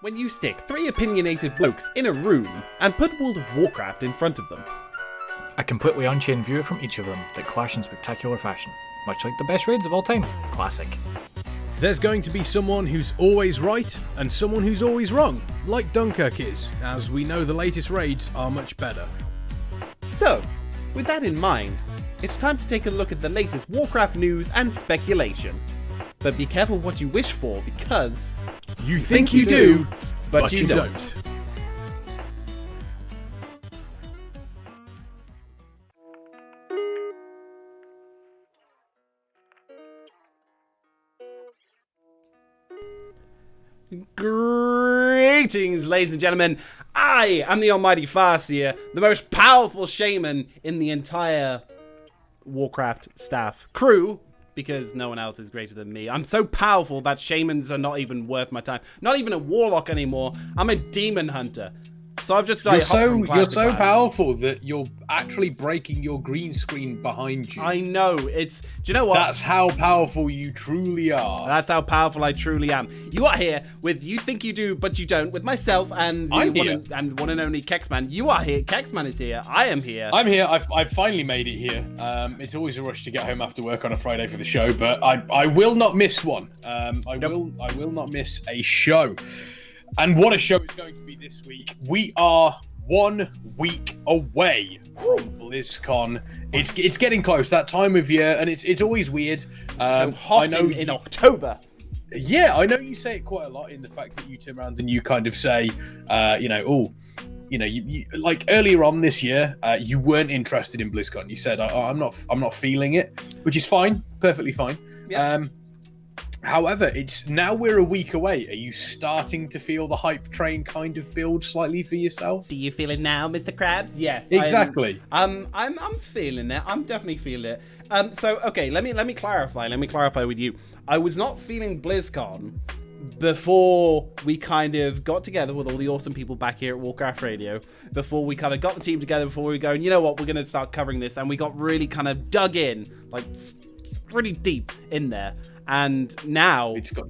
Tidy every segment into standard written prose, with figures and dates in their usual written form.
when you stick three opinionated blokes in a room and put World of Warcraft in front of them. A completely unchained view from each of them that clash in spectacular fashion, much like the best raids of all time. Classic. There's going to be someone who's always right and someone who's always wrong, like Dunkirk is, as we know the latest raids are much better. So, with that in mind, it's time to take a look at the latest Warcraft news and speculation. But be careful what you wish for, because You think you do, but you don't. Greetings, ladies and gentlemen. I am the almighty Farseer, the most powerful shaman in the entire Warcraft staff crew, because no one else is greater than me. I'm so powerful that shamans are not even worth my time. Not even a warlock anymore. I'm a demon hunter. So I've just like you're so powerful that you're actually breaking your green screen behind you. I know. Do you know what? That's how powerful you truly are. That's how powerful I truly am. You are here with You Think You Do, But You Don't, with myself and one and only Kexman. You are here. Kexman is here. I am here. I'm here. I've finally made it here. It's always a rush to get home after work on a Friday for the show, but I will not miss one. I will not miss a show. And what a show it's going to be this week. We are 1 week away from BlizzCon. It's getting close, that time of year, and it's always weird. So hot in October. Yeah, I know you say it quite a lot in the fact that you turn around and you kind of say, you like earlier on this year, you weren't interested in BlizzCon. You said, I'm not feeling it, which is fine, perfectly fine. Yeah. However, we're a week away. Are you starting to feel the hype train kind of build slightly for yourself? Do you feel it now, Mr. Krabs? Yes. Exactly. I'm feeling it. I'm definitely feeling it. So okay, let me clarify. Let me clarify with you. I was not feeling BlizzCon before we kind of got together with all the awesome people back here at Warcraft Radio, before we kind of got the team together, before we were going, you know what, we're going to start covering this, and we got really kind of dug in, like really deep in there. And now it's got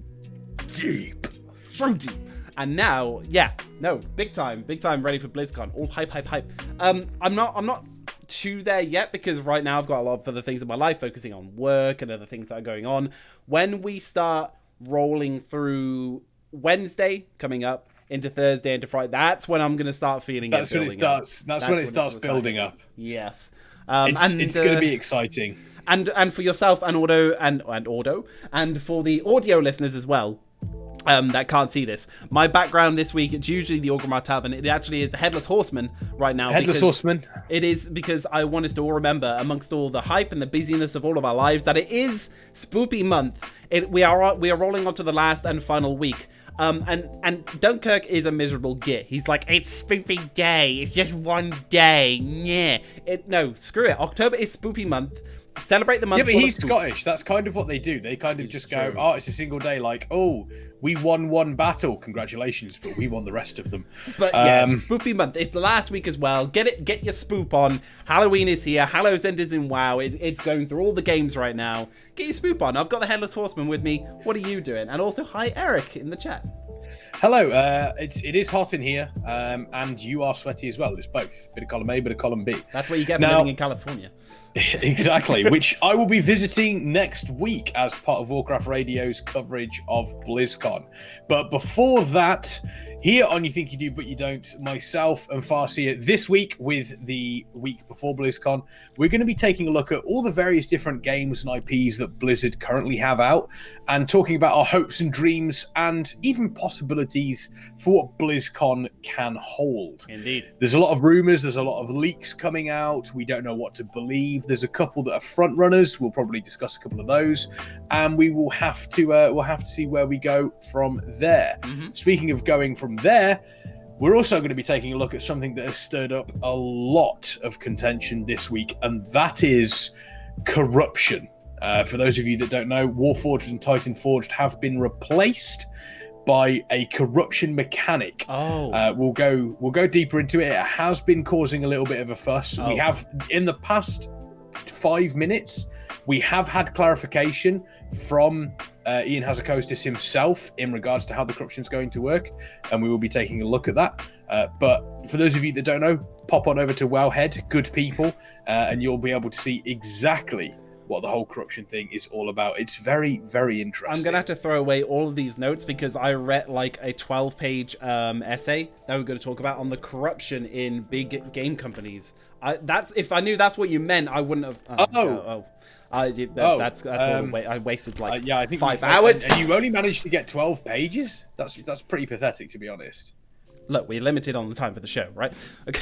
deep. So deep. And now, big time ready for BlizzCon. All hype. I'm not too there yet, because right now I've got a lot of other things in my life, focusing on work and other things that are going on. When we start rolling through Wednesday coming up into Thursday into Friday, that's when I'm going to start feeling That's when it starts. That's when it starts building up. Yes. It's going to be exciting. And for yourself and Auto and for the audio listeners as well, that can't see this. My background this week, it's usually the Orgrimmar Tavern. It actually is the Headless Horseman right now. Headless Horseman. It is because I want us to all remember, amongst all the hype and the busyness of all of our lives, that it is Spoopy month. We are rolling on to the last and final week. And Dunkirk is a miserable git. He's like, it's Spoopy Day. It's just one day. Yeah. No, screw it. October is Spoopy month. Celebrate the month. Yeah, but he's Scottish. That's kind of what they do. They kind of just go, oh, it's a single day. Like, oh, we won one battle. Congratulations, but we won the rest of them. But yeah, Spoopy month. It's the last week as well. Get your spoop on. Halloween is here. Hallow's End is in WoW. It's going through all the games right now. Get your spoop on. I've got the Headless Horseman with me. What are you doing? And also, hi, Eric, in the chat. Hello, it is hot in here, and you are sweaty as well. It's both. Bit of column A, bit of column B. That's what you get for living in California. Exactly, which I will be visiting next week as part of Warcraft Radio's coverage of BlizzCon. But before that, here on You Think You Do But You Don't, myself and Farseer, this week with the week before BlizzCon, we're going to be taking a look at all the various different games and IPs that Blizzard currently have out, and talking about our hopes and dreams and even possibilities for what BlizzCon can hold. Indeed. There's a lot of rumors, there's a lot of leaks coming out, we don't know what to believe. There's a couple that are front runners, we'll probably discuss a couple of those, and we will have to see where we go from there. Mm-hmm. Speaking of going from there, we're also going to be taking a look at something that has stirred up a lot of contention this week, and that is corruption. For those of you that don't know, Warforged and Titanforged have been replaced by a corruption mechanic. We'll go deeper into it. It has been causing a little bit of a fuss. We have, in the past 5 minutes, we have had clarification from Ian Hazakostis himself in regards to how the corruption is going to work, and we will be taking a look at that. But for those of you that don't know, pop on over to Wowhead, good people, and you'll be able to see exactly what the whole corruption thing is all about. It's very, very interesting. I'm going to have to throw away all of these notes because I read like a 12-page essay that we're going to talk about on the corruption in big game companies. If I knew that's what you meant, I wouldn't have. That's all. I wasted like I think 5 hours. And you only managed to get 12 pages? That's pretty pathetic, to be honest. Look, we're limited on the time for the show, right? Okay,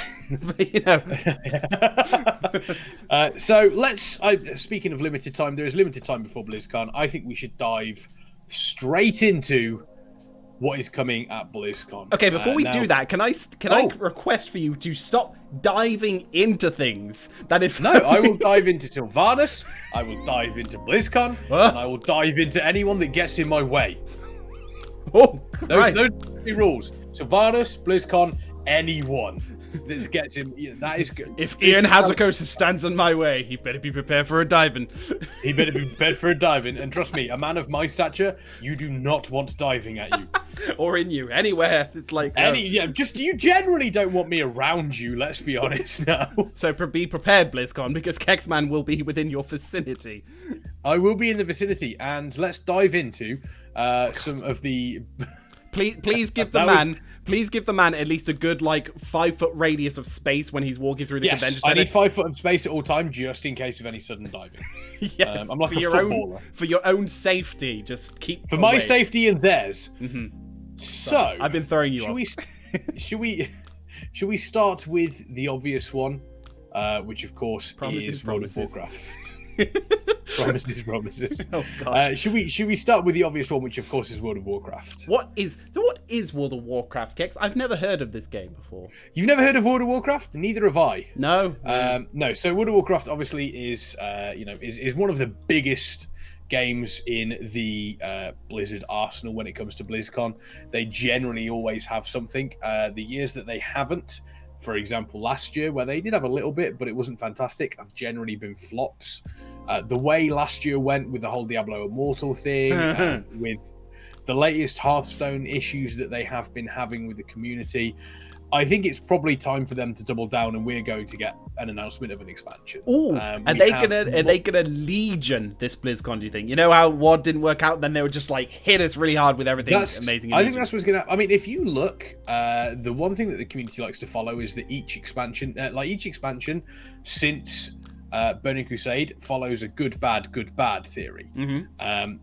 but, so let's. Speaking of limited time, there is limited time before BlizzCon. I think we should dive straight into what is coming at BlizzCon. Okay, before we do that, can I request for you to stop diving into things? That is no. I will dive into Sylvanas. I will dive into BlizzCon, and I will dive into anyone that gets in my way. Oh, those 3 rules: Sylvanas, BlizzCon, anyone that gets him. That is good. If Ian Hazakostis stands on my way, he better be prepared for a diving. He better be prepared for a diving. And trust me, a man of my stature, you do not want diving at you. Or in you, anywhere. It's like you generally don't want me around you. Let's be honest now. So be prepared, BlizzCon, because Kexman will be within your vicinity. I will be in the vicinity, and let's dive into some of the. Please give the man. Please give the man at least a good, 5-foot radius of space when he's walking through the convention center. I need 5 foot of space at all time, just in case of any sudden diving. Yes, I'm like a footballer. For your own safety, just keep for away. my safety and theirs. Mm-hmm. So I've been throwing you off. Should we start with the obvious one, which of course is World of Warcraft. Promises. Oh gosh. Should we start with the obvious one, which of course is World of Warcraft? What is World of Warcraft, Kex? I've never heard of this game before. You've never heard of World of Warcraft? Neither have I. No. No. So World of Warcraft obviously is one of the biggest games in the Blizzard arsenal when it comes to BlizzCon. They generally always have something. The years that they haven't, for example, last year, where they did have a little bit, but it wasn't fantastic, have generally been flops. The way last year went with the whole Diablo Immortal thing, with the latest Hearthstone issues that they have been having with the community, I think it's probably time for them to double down, and we're going to get an announcement of an expansion. Ooh, are they gonna Legion this BlizzCon? Do you think? You know how WoD didn't work out, then they would just hit us really hard with everything amazing. I think that's what's gonna. I mean, if you look, the one thing that the community likes to follow is that each expansion since Burning Crusade follows a good bad theory,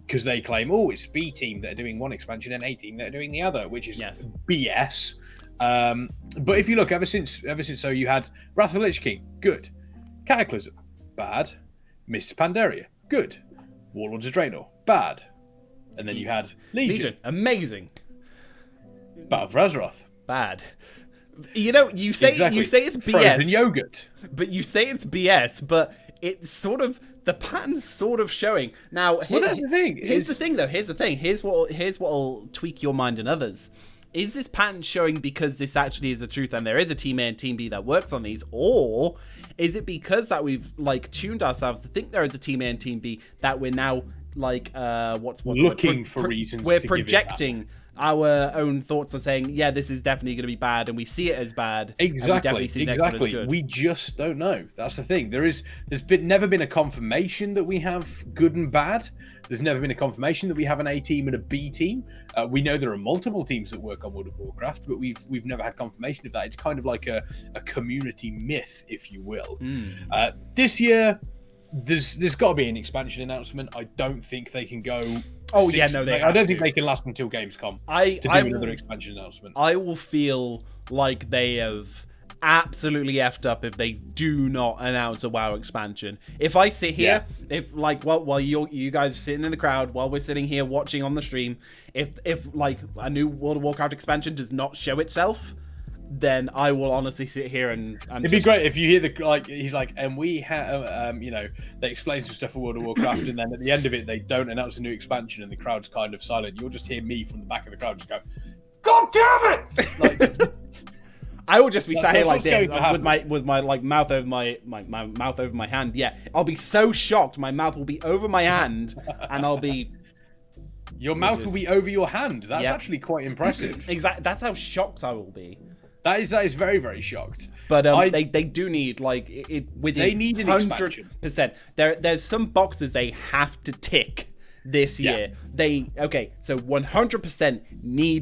because they claim, it's B team that are doing one expansion and A team that are doing the other, which is BS. But if you look, ever since so you had Wrath of the Lich King, good. Cataclysm, bad. Mists of Pandaria, good. Warlords of Draenor, bad. And then you had Legion, amazing. Battle for Azeroth, bad. You say it's BS. Frozen yogurt. But you say it's BS, but it's sort of the pattern's sort of showing. Now, that's the thing. Here's the thing. Here's what'll tweak your mind and others. Is this pattern showing because this actually is the truth and there is a Team A and Team B that works on these, or is it because that we've tuned ourselves to think there is a Team A and Team B that we're now looking for reasons? We're to projecting our own thoughts are saying, yeah, this is definitely going to be bad, and we see it as bad. Exactly. We just don't know. That's the thing. There's never been a confirmation that we have good and bad. There's never been a confirmation that we have an A team and a B team. We know there are multiple teams that work on World of Warcraft, but we've never had confirmation of that. It's kind of like a community myth, if you will. This year, there's got to be an expansion announcement. I don't think they can go. I don't think they can last until Gamescom to do another expansion announcement. I will feel like they have absolutely effed up if they do not announce a WoW expansion. If I sit here, while you guys are sitting in the crowd, while we're sitting here watching on the stream, if a new World of Warcraft expansion does not show itself, then I will honestly sit here and it'd be great if you hear he's like, and we have they explain some stuff for World of Warcraft, and then at the end of it they don't announce a new expansion and the crowd's kind of silent. You'll just hear me from the back of the crowd just go, God damn it! I will just be sat here like this with my mouth over my mouth over my hand. Yeah, I'll be so shocked. My mouth will be over my hand, and I'll be Your mouth will be over your hand. That's actually quite impressive. Exactly. That's how shocked I will be. That is very, very shocked. But they do need like it within. They need an expansion. 100%. There's some boxes they have to tick this year. So 100% need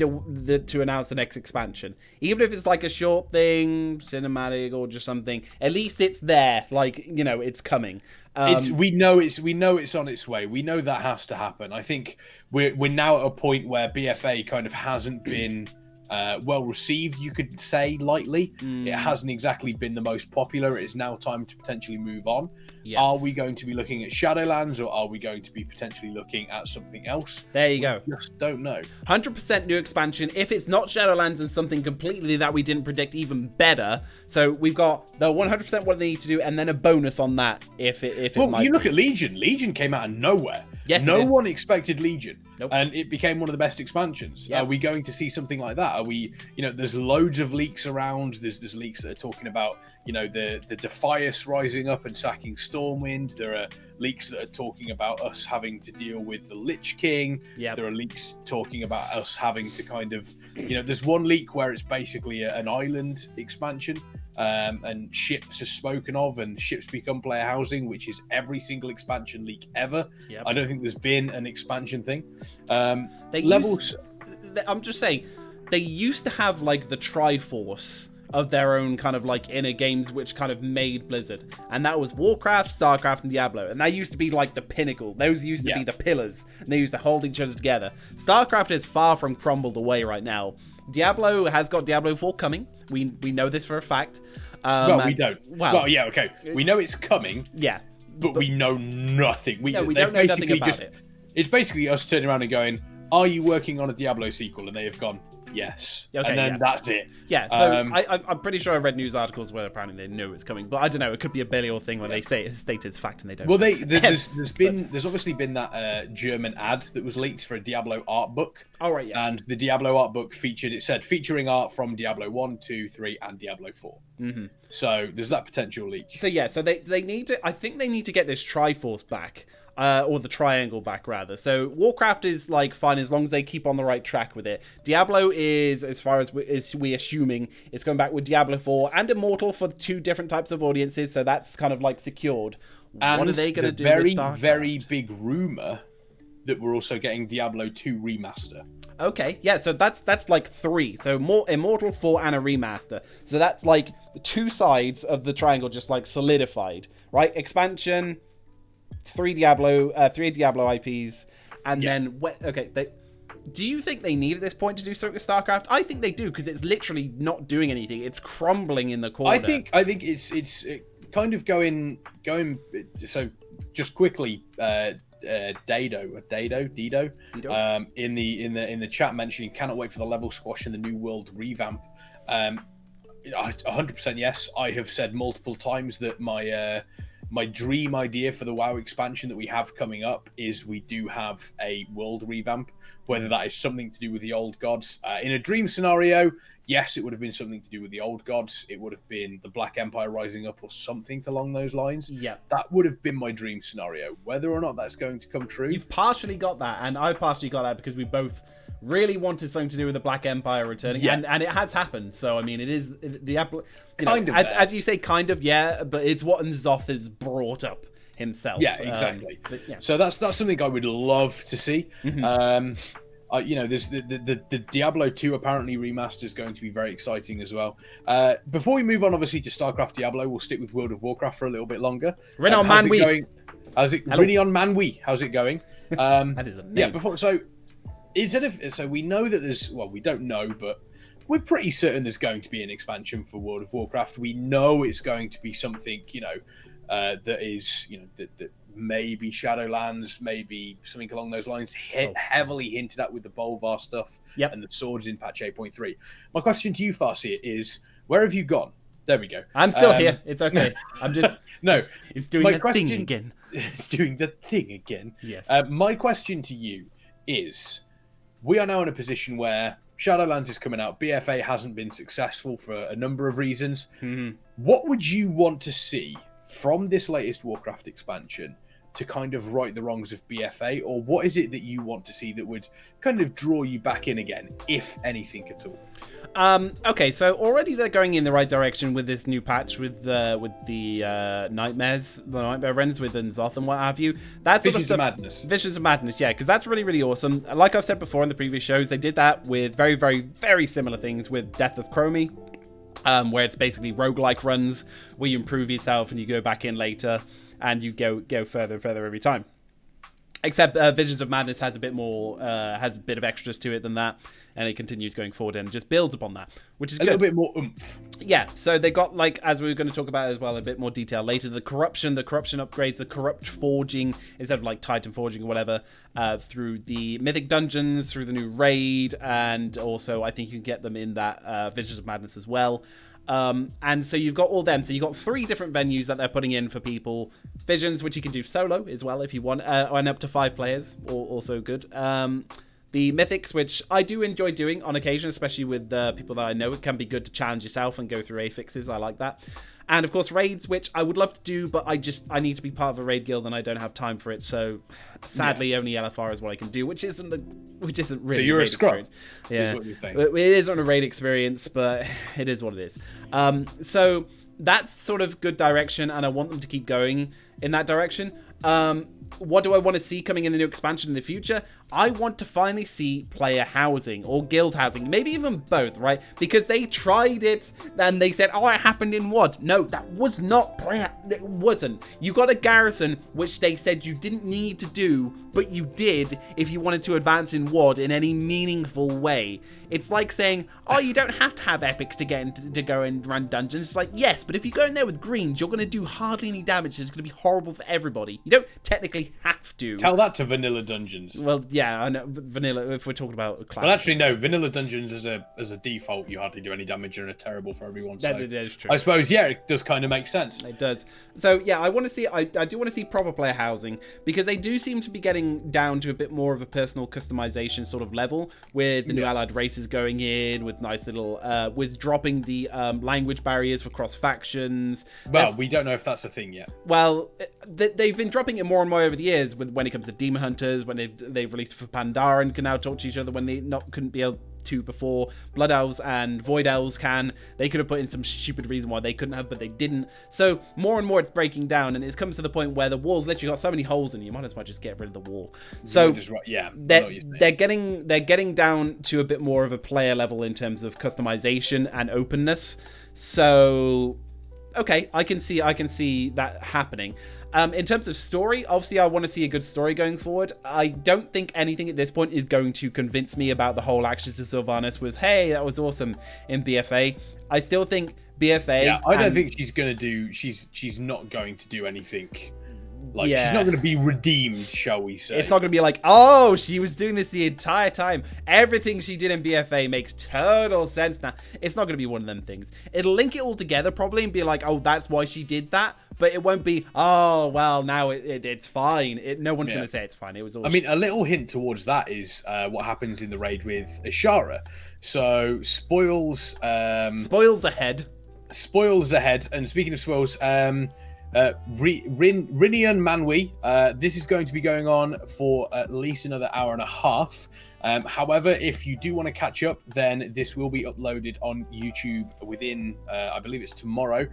to announce the next expansion, even if it's like a short thing, cinematic, or just something. At least it's there. Like, you know, it's coming. We know it's on its way. We know that has to happen. I think we're now at a point where BFA kind of hasn't been well received, you could say lightly. It hasn't exactly been the most popular. It is now time to potentially move on. Yes. Are we going to be looking at Shadowlands, or are we going to be potentially looking at something else? There you go. Just don't know. 100% new expansion. If it's not Shadowlands and something completely that we didn't predict, even better. So we've got the 100% what they need to do, and then a bonus on that if it well, might you look at Legion. Legion came out of nowhere. Yes, no one expected Legion. Nope. And it became one of the best expansions. Yep. Are we going to see something like that? Are we, you know, there's loads of leaks around. There's leaks that are talking about, you know, the Defias rising up and sacking Stormwind. There are leaks that are talking about us having to deal with the Lich King. Yep. There are leaks talking about us having to kind of, you know, there's one leak where it's basically an island expansion. And ships are spoken of, and ships become player housing, which is every single expansion leak ever. Yep. I don't think there's been an expansion thing. I'm just saying, they used to have like the Triforce of their own kind of like inner games, which kind of made Blizzard, and that was Warcraft, Starcraft, and Diablo, and that used to be like the pinnacle. Those used to be the pillars, and they used to hold each other together. Starcraft is far from crumbled away right now. Diablo has got Diablo 4 coming. We know this for a fact. Well, we don't. Well, yeah, okay. We know it's coming. Yeah. But we know nothing. We don't know nothing about it. It's basically us turning around and going, are you working on a Diablo sequel? And they have gone, yes. Okay, and then that's it. Yeah, so I'm pretty sure I read news articles where apparently they knew it's coming. But I don't know, it could be a Belial thing where they say it's stated as fact and they don't. Well, there's obviously been that German ad that was leaked for a Diablo art book. Oh, right, yes. And the Diablo art book said featuring art from Diablo 1, 2, 3, and Diablo 4. Mm-hmm. So there's that potential leak. So yeah, so they need to, I think they need to get this Triforce back. Or the triangle back, rather. So Warcraft is like fine as long as they keep on the right track with it. Diablo is, as far as we assuming, it's going back with Diablo 4 and Immortal for two different types of audiences. So that's kind of like secured. And what are they going to do? Very, very big rumor that we're also getting Diablo 2 remaster. Okay, yeah. So that's like 3. So more Immortal 4 and a remaster. So that's like two sides of the triangle just like solidified, right? Expansion. 3 Diablo IPs, and then do you think they need at this point to do something with StarCraft? I think they do, because it's literally not doing anything. It's crumbling in the corner. I think it's kind of going. So just quickly, Dido, in the chat mentioning cannot wait for the level squash and the new world revamp. 100% yes. I have said multiple times that my dream idea for the WoW expansion that we have coming up is we do have a world revamp, whether that is something to do with the old gods. In a dream scenario, yes, it would have been something to do with the old gods. It would have been the Black Empire rising up or something along those lines. Yeah. That would have been my dream scenario. Whether or not that's going to come true. You've partially got that, and I partially got that because we both really wanted something to do with the Black Empire returning, and it has happened. So I mean, it is the kind of as you say, kind of, yeah, but it's what Nzoth has brought up himself. Yeah, exactly. So that's something I would love to see. Mm-hmm. There's the Diablo 2 apparently remaster is going to be very exciting as well. Before we move on, obviously, to StarCraft Diablo, we'll stick with World of Warcraft for a little bit longer. Renan Manwi. How's it? Renan Manwi. How's it going? That is a name. Yeah. So we know that we don't know, but we're pretty certain there's going to be an expansion for World of Warcraft. We know it's going to be something, that is, that maybe Shadowlands, maybe something along those lines, heavily hinted at with the Bolvar stuff and the swords in patch 8.3. My question to you, Farseer, is where have you gone? There we go. I'm still here. It's okay. I'm just... No. It's doing the thing again. It's doing the thing again. Yes. My question to you is... We are now in a position where Shadowlands is coming out. BFA hasn't been successful for a number of reasons. Mm-hmm. What would you want to see from this latest Warcraft expansion to kind of right the wrongs of BFA, or what is it that you want to see that would kind of draw you back in again, if anything at all? Okay, so already they're going in the right direction with this new patch with the nightmares, the nightmare rends with N'Zoth and what have you. That's sort of Visions of Madness. Visions of Madness, yeah, because that's really, really awesome. Like I've said before in the previous shows, they did that with very, very, very similar things with Death of Chromie, where it's basically roguelike runs where you improve yourself and you go back in later and you go further and further every time. Except Visions of Madness has a bit more, has a bit of extras to it than that, and it continues going forward and just builds upon that, which is good. A little bit more oomph. Yeah, so they got, like, as we were going to talk about as well, a bit more detail later, the corruption upgrades, the corrupt forging, instead of, like, Titan forging or whatever, through the mythic dungeons, through the new raid, and also I think you can get them in that Visions of Madness as well. And so you've got all them. So you've got 3 different venues that they're putting in for people. Visions, which you can do solo as well if you want, and up to 5 players, also good. The Mythics, which I do enjoy doing on occasion, especially with people that I know. It can be good to challenge yourself and go through affixes. I like that. And of course raids, which I would love to do, but I need to be part of a raid guild and I don't have time for it. So sadly, only LFR is what I can do, which isn't really. So you're a scrub. Yeah, is what you're saying. It isn't a raid experience, but it is what it is. So that's sort of good direction, and I want them to keep going in that direction. What do I want to see coming in the new expansion in the future? I want to finally see player housing or guild housing, maybe even both, right? Because they tried it and they said, oh, it happened in WoD. No, that was not player. It wasn't. You got a garrison, which they said you didn't need to do, but you did if you wanted to advance in WoD in any meaningful way. It's like saying, oh, you don't have to have epics to get in to go and run dungeons. It's like, yes, but if you go in there with greens, you're going to do hardly any damage. It's going to be horrible for everybody. You don't technically have to. Tell that to vanilla dungeons. Well, yeah, I know, vanilla, if we're talking about classic. Well, actually, no, vanilla dungeons as a default, you hardly do any damage and are terrible for everyone. So that is true. I suppose, yeah, it does kind of make sense. It does. So, yeah, I want to see, I do want to see proper player housing, because they do seem to be getting down to a bit more of a personal customization sort of level, with the new allied races going in, with nice little, with dropping the language barriers for cross factions. Well, we don't know if that's a thing yet. Well, they've been dropping it more and more over the years, when it comes to demon hunters, when they've released for Pandaren and can now talk to each other when they couldn't be able to before. Blood elves and void elves can. They could have put in some stupid reason why they couldn't have, but they didn't. So more and more it's breaking down, and it comes to the point where the wall's literally got so many holes in it, you might as well just get rid of the wall. So yeah, they're getting down to a bit more of a player level in terms of customization and openness. So okay, I can see that happening. In terms of story, obviously I want to see a good story going forward. I don't think anything at this point is going to convince me about the whole Actions of Sylvanas was, hey, that was awesome in BFA. I still think BFA... Yeah, I don't think she's going to do... She's not going to do anything... Like, she's not going to be redeemed, shall we say. It's not going to be like, oh, she was doing this the entire time. Everything she did in BFA makes total sense now. It's not going to be one of them things. It'll link it all together probably and be like, oh, that's why she did that. But it won't be, oh, well, now it's fine. No one's going to say it's fine. It was all... I mean, a little hint towards that is what happens in the raid with Ashara. So, spoils... spoils ahead. Spoils ahead. And speaking of spoils... Rinian Manwi, this is going to be going on for at least another hour and a half. However, if you do want to catch up, then this will be uploaded on YouTube within, I believe it's tomorrow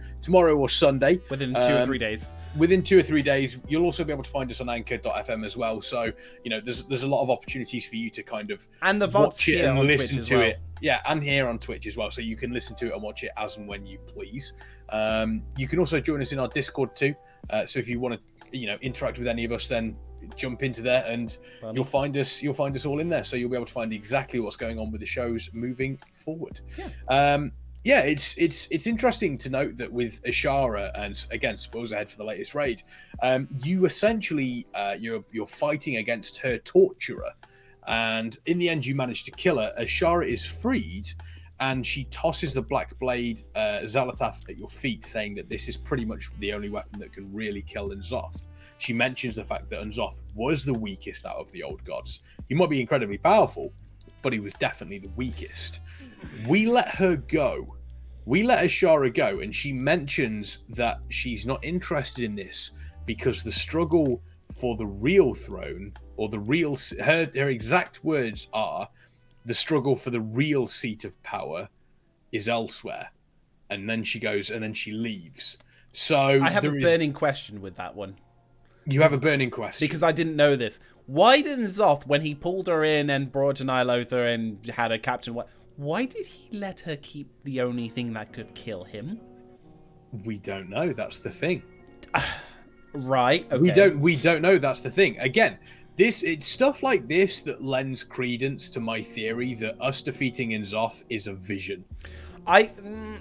or Sunday. Within 2 or 3 days. Within 2 or 3 days. You'll also be able to find us on anchor.fm as well. So, you know, there's a lot of opportunities for you to kind of and the watch it and listen to well. it. Yeah, and here on Twitch as well. So you can listen to it and watch it as and when you please. You can also join us in our Discord too. So if you want to, you know, interact with any of us, then jump into there and you'll find us all in there. So you'll be able to find exactly what's going on with the shows moving forward. Yeah. It's interesting to note that with Ashara, and again, spoils ahead for the latest raid, you essentially you're fighting against her torturer, and in the end you manage to kill her. Ashara is freed, and she tosses the Black Blade Xalatath at your feet, saying that this is pretty much the only weapon that can really kill N'Zoth. She mentions the fact that N'Zoth was the weakest out of the old gods. He might be incredibly powerful, but he was definitely the weakest. We let her go. We let Ashara go, and she mentions that she's not interested in this because the struggle for the real throne, or the real, her exact words are, the struggle for the real seat of power is elsewhere. And then she goes, and then she leaves. So I have a burning question with that one. You have a burning question. Because I didn't know this. Why didn't Zoth, when he pulled her in and brought to Nylothar and had her captain, why did he let her keep the only thing that could kill him? We don't know. That's the thing. Right. Okay. We don't know. That's the thing. Again, it's stuff like this that lends credence to my theory that us defeating N'Zoth is a vision.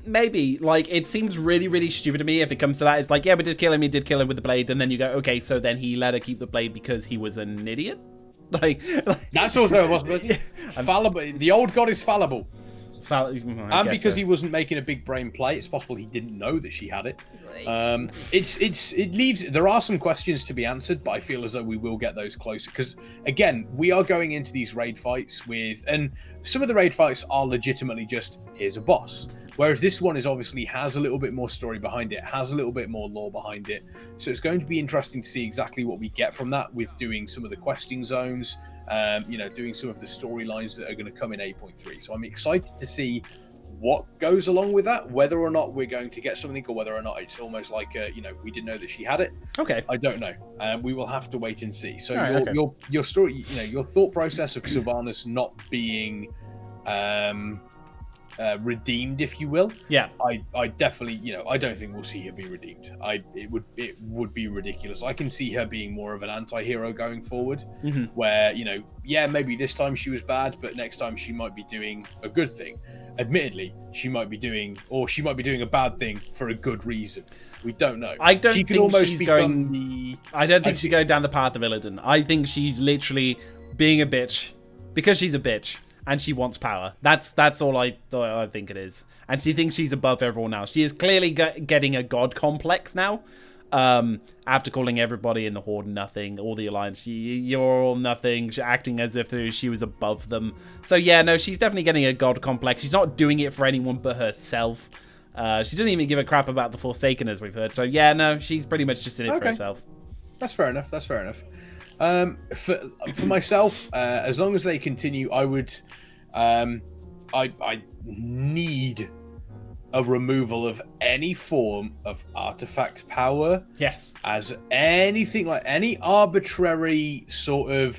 Maybe, like, it seems really, really stupid to me if it comes to that. It's like, yeah, we did kill him, he did kill him with the blade, and then you go, okay, so then he let her keep the blade because he was an idiot? Like that's also a possibility. Fallible. The old god is fallible. And because he wasn't making a big brain play, it's possible he didn't know that she had it. It leaves. There are some questions to be answered, but I feel as though we will get those closer. Because again, we are going into these raid fights and some of the raid fights are legitimately just here's a boss. Whereas this one is has a little bit more story behind it, has a little bit more lore behind it. So it's going to be interesting to see exactly what we get from that with doing some of the questing zones. Doing some of the storylines that are going to come in 8.3. So I'm excited to see what goes along with that, whether or not we're going to get something, or whether or not it's almost like, we didn't know that she had it. Okay. I don't know. We will have to wait and see. So your story, your thought process of Sylvanas not being redeemed, if you will. Yeah. I definitely, I don't think we'll see her be redeemed. It would be ridiculous. I can see her being more of an anti-hero going forward, where, maybe this time she was bad, but next time she might be doing a good thing. Admittedly, she might be doing a bad thing for a good reason. We don't know. I don't think she's going down the path of Illidan. I think she's literally being a bitch because she's a bitch. And she wants power. That's all I think it is. And she thinks she's above everyone else. She is clearly getting a god complex now. After calling everybody in the Horde nothing, all the Alliance, you're all nothing. She's acting as if she was above them. So yeah, no, she's definitely getting a god complex. She's not doing it for anyone but herself. She doesn't even give a crap about the Forsaken, as we've heard. So yeah, no, she's pretty much just in it for herself. That's fair enough. For myself, as long as they continue, I would I need a removal of any form of artifact power. Yes. As anything, like any arbitrary sort of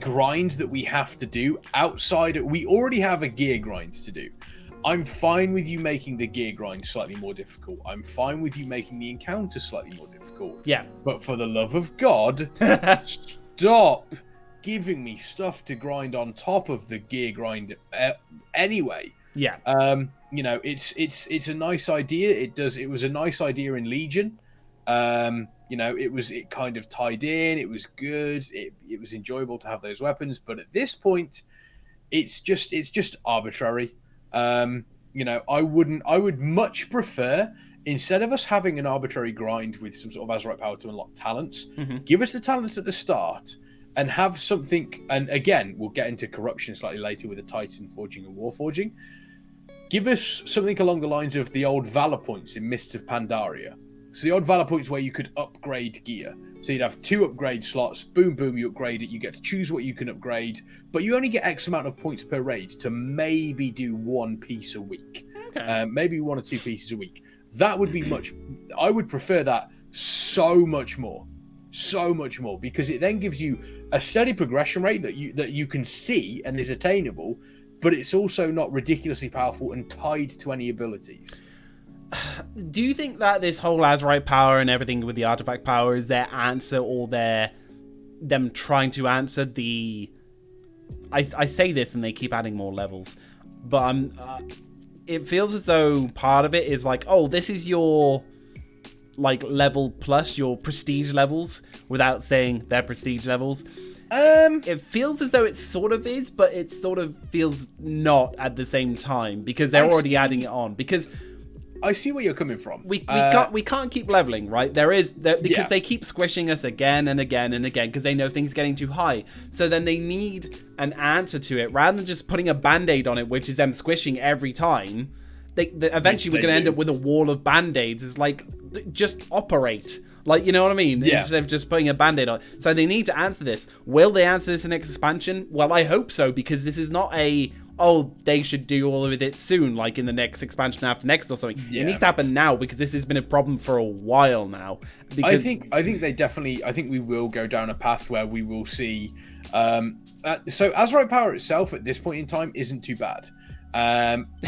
grind that we have to do outside of, we already have a gear grind to do. I'm fine with you making the gear grind slightly more difficult. I'm fine with you making the encounter slightly more difficult. Yeah. But for the love of God, stop giving me stuff to grind on top of the gear grind anyway. Yeah. It's a nice idea. It was a nice idea in Legion. It kind of tied in. It was good. It was enjoyable to have those weapons. But at this point, it's just arbitrary. I would much prefer, instead of us having an arbitrary grind with some sort of Azerite power to unlock talents, give us the talents at the start and have something. And again, we'll get into corruption slightly later with the Titan Forging and War Forging. Give us something along the lines of the old Valor points in Mists of Pandaria. So the old Valor points where you could upgrade gear. So you'd have 2 upgrade slots, boom, boom, you upgrade it. You get to choose what you can upgrade, but you only get X amount of points per raid to maybe do 1 piece a week. Okay. Maybe 1 or 2 pieces a week. That would be I would prefer that so much more, because it then gives you a steady progression rate that you can see and is attainable, but it's also not ridiculously powerful and tied to any abilities. Do you think that this whole Azerite power and everything with the artifact power is their answer, or them trying to answer the... I say this and they keep adding more levels, but it feels as though part of it is like, oh, this is your level plus, your prestige levels, without saying their prestige levels. It feels as though it sort of is, but it sort of feels not at the same time, because they're already adding it on. Because I see where you're coming from. We can't keep leveling, right? Because they keep squishing us again and again and again, because they know things are getting too high. So then they need an answer to it, rather than just putting a band-aid on it, which is them squishing every time. Eventually we're going to end up with a wall of band-aids. It's like, just operate. Like, you know what I mean? Yeah. Instead of just putting a band-aid on. So they need to answer this. Will they answer this in next expansion? Well, I hope so, because this is not they should do all of it soon, like in the next expansion after next or something. Yeah. It needs to happen now, because this has been a problem for a while now. Because... I think they definitely. I think we will go down a path where we will see. So Azerite power itself at this point in time isn't too bad.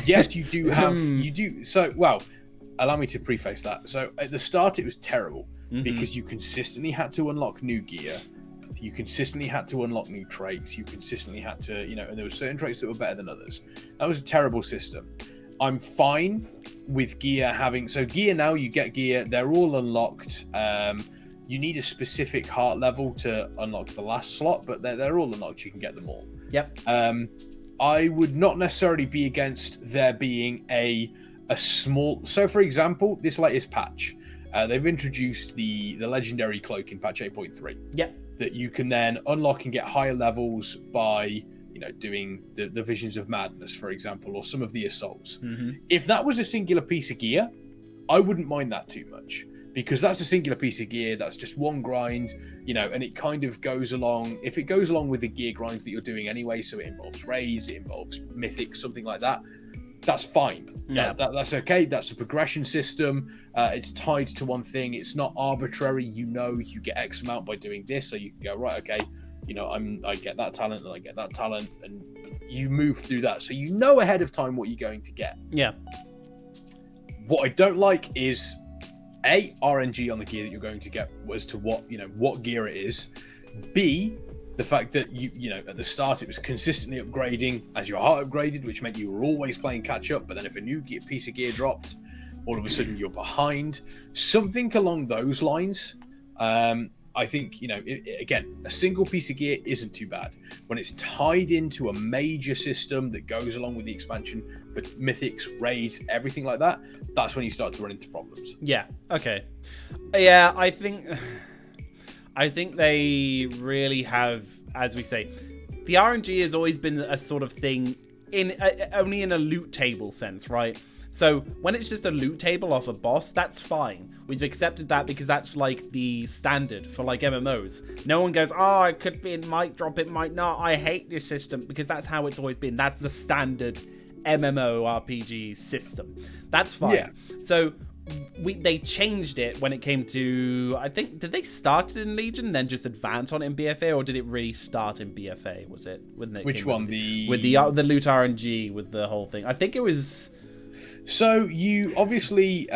Yes, you do have So well, allow me to preface that. So at the start, it was terrible because you consistently had to unlock new gear. You consistently had to unlock new traits. You consistently had to, and there were certain traits that were better than others. That was a terrible system. I'm fine with gear having... So gear now, you get gear. They're all unlocked. You need a specific heart level to unlock the last slot, but they're all unlocked. You can get them all. Yep. I would not necessarily be against there being a small... So, for example, this latest patch, they've introduced the legendary cloak in patch 8.3. Yep. That you can then unlock and get higher levels by, doing the Visions of Madness, for example, or some of the assaults. If that was a singular piece of gear, I wouldn't mind that too much, because that's a singular piece of gear. That's just one grind, and it kind of goes along. If it goes along with the gear grinds that you're doing anyway, so it involves raids, it involves mythics, something like that, that's fine. Yeah, that's okay. That's a progression system. It's tied to one thing. It's not arbitrary. You get X amount by doing this, so you can go, right, okay, I get that talent and I get that talent, and you move through that, so you know ahead of time what you're going to get. Yeah. What I don't like is RNG on the gear that you're going to get as to what gear it is. B, the fact that you at the start it was consistently upgrading as your heart upgraded, which meant you were always playing catch up. But then if a new piece of gear dropped, all of a sudden you're behind. Something along those lines. I think again, a single piece of gear isn't too bad when it's tied into a major system that goes along with the expansion for mythics, raids, everything like that. That's when you start to run into problems. Yeah. Okay. Yeah, I think they really have, as we say, the RNG has always been a sort of thing only in a loot table sense, right? So when it's just a loot table off a boss, that's fine. We've accepted that because that's like the standard for like MMOs. No one goes, oh, it could be, it might drop, it might not. I hate this system, because that's how it's always been. That's the standard MMORPG system. That's fine. Yeah. So they changed it when it came to, I think, did they start it in Legion and then just advance on it in BFA, or did it really start in BFA? Was it? Which one? With the loot RNG, with the whole thing. I think it was... So you obviously,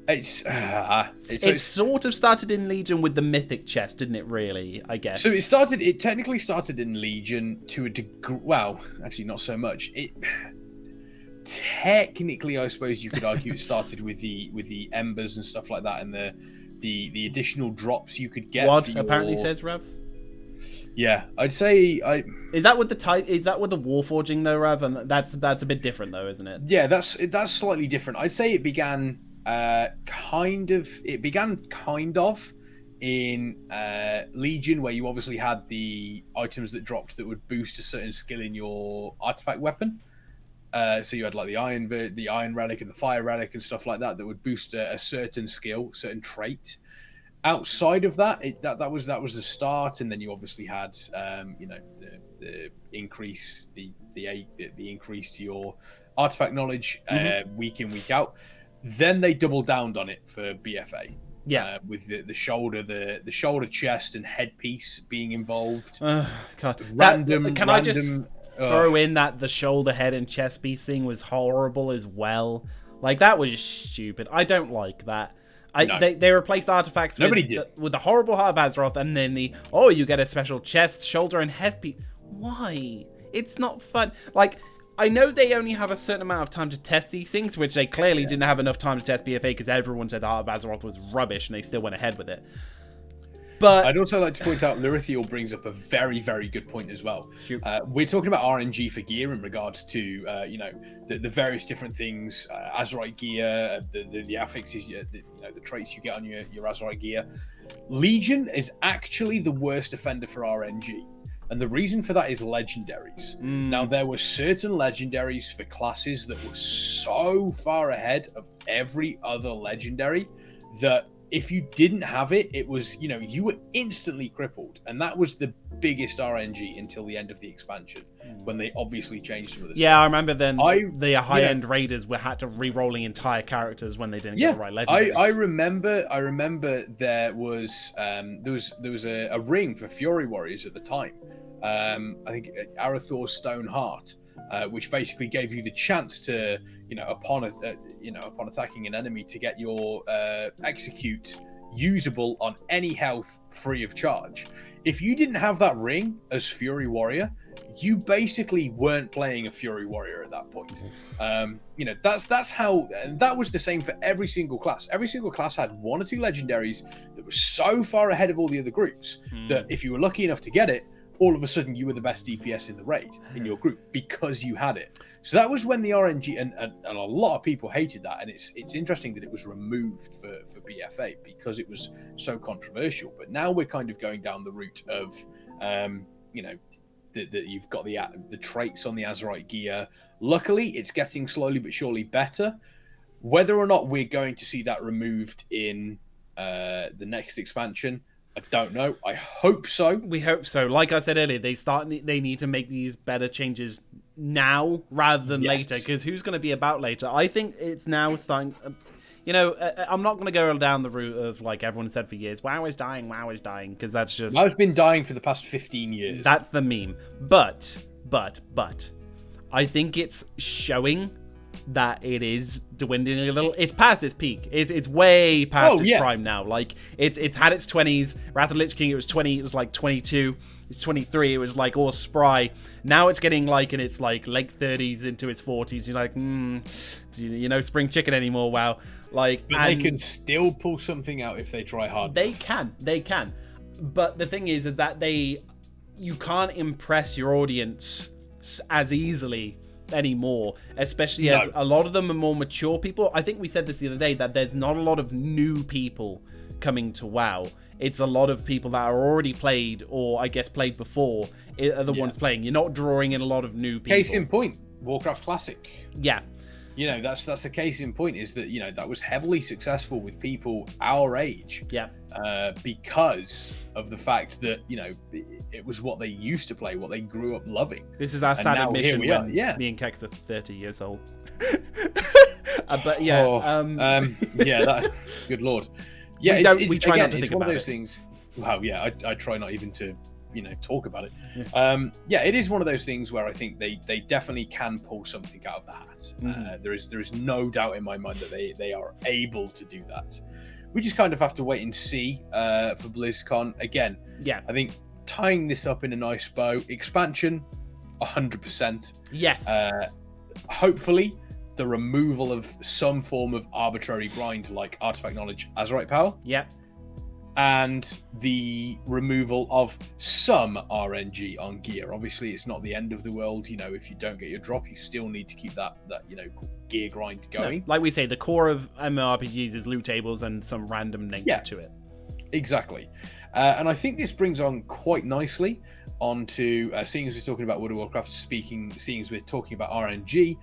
it sort of started in Legion with the mythic chest, didn't it? Really, I guess. So it technically started in Legion to a degree. Well, actually, not so much. It technically, I suppose you could argue, it started with the embers and stuff like that, and the additional drops you could get. What apparently says Rev. Yeah, I'd say Is that with the Warforging though, Rav? And that's a bit different though, isn't it? Yeah, that's slightly different. I'd say it began kind of in Legion, where you obviously had the items that dropped that would boost a certain skill in your artifact weapon. So you had like the iron relic and the fire relic and stuff like that would boost a certain skill, certain trait. Outside of that, that was the start, and then you obviously had the increase the increase to your artifact knowledge week in, week out. Then they doubled down on it for BFA. Yeah, with the shoulder, the shoulder, chest, and headpiece being involved. Can I just throw in that the shoulder, head, and chest piece thing was horrible as well? Like, that was stupid. I don't like that. No. They replaced artifacts with the horrible Heart of Azeroth, and then you get a special chest, shoulder, and headpiece. Why? It's not fun. Like, I know they only have a certain amount of time to test these things, which they clearly didn't have enough time to test BFA, because everyone said the Heart of Azeroth was rubbish, and they still went ahead with it. But I'd also like to point out, Lirithiel brings up a very, very good point as well. We're talking about RNG for gear in regards to, the various different things, Azerite gear, the affixes, the traits you get on your Azerite gear. Legion is actually the worst offender for RNG. And the reason for that is legendaries. Now, there were certain legendaries for classes that were so far ahead of every other legendary that if you didn't have it, it was, you were instantly crippled. And that was the biggest RNG until the end of the expansion, when they obviously changed some of the stuff. I remember then the high-end raiders had to re-rolling entire characters when they didn't get the right legendaries. I remember there was a ring for Fury Warriors at the time. I think Arathor's Stone Heart, which basically gave you the chance to, upon attacking an enemy, to get your execute usable on any health free of charge. If you didn't have that ring as Fury Warrior, you basically weren't playing a Fury Warrior at that point. That's how, and that was the same for every single class. Every single class had 1 or 2 legendaries that were so far ahead of all the other groups that if you were lucky enough to get it, all of a sudden you were the best DPS in the raid in your group because you had it. So that was when the RNG, and a lot of people hated that, and it's interesting that it was removed for BFA because it was so controversial. But now we're kind of going down the route of, that you've got the traits on the Azerite gear. Luckily, it's getting slowly but surely better. Whether or not we're going to see that removed in the next expansion, I don't know. I hope so. We hope so. Like I said earlier, they need to make these better changes now rather than later, because who's going to be about later? I think it's now starting. I'm not going to go down the route of, like everyone said for years, WoW is dying, because that's just... WoW's been dying for the past 15 years. That's the meme. But, I think it's showing that it is dwindling a little. It's past its peak. It's way past its prime now. Like, it's had its 20s. Wrath of the Lich King, it was 20, it was like 22. It's 23, it was like all spry. Now it's getting like in its like late 30s into its 40s. You're like, spring chicken anymore, WoW. Like, but they can still pull something out if they try hard. They can. But the thing is that you can't impress your audience as easily anymore, especially as a lot of them are more mature people. I think we said this the other day, that there's not a lot of new people coming to WoW. It's a lot of people that are already played, or I guess played before, are the ones playing. You're not drawing in a lot of new people. Case in point, Warcraft Classic. Yeah. That's a case in point, is that, that was heavily successful with people our age. Yeah. Because of the fact that, it was what they used to play, what they grew up loving. This is our sad admission when me and Kex are 30 years old. But yeah. Good Lord. Yeah, we try not to think about it. It's one of those things. Wow, yeah, I try not even to, talk about it. It is one of those things where I think they definitely can pull something out of the hat. There is no doubt in my mind that they are able to do that. We just kind of have to wait and see for BlizzCon. Again, I think tying this up in a nice bow, expansion, 100%. Yes. Hopefully, the removal of some form of arbitrary grind like artifact knowledge, Azerite power. Yeah. And the removal of some RNG on gear. Obviously, it's not the end of the world. If you don't get your drop, you still need to keep that gear grind going. No, like we say, the core of MMORPGs is loot tables and some random nature to it. Exactly. And I think this brings on quite nicely onto, seeing as we're talking about World of Warcraft, seeing as we're talking about RNG,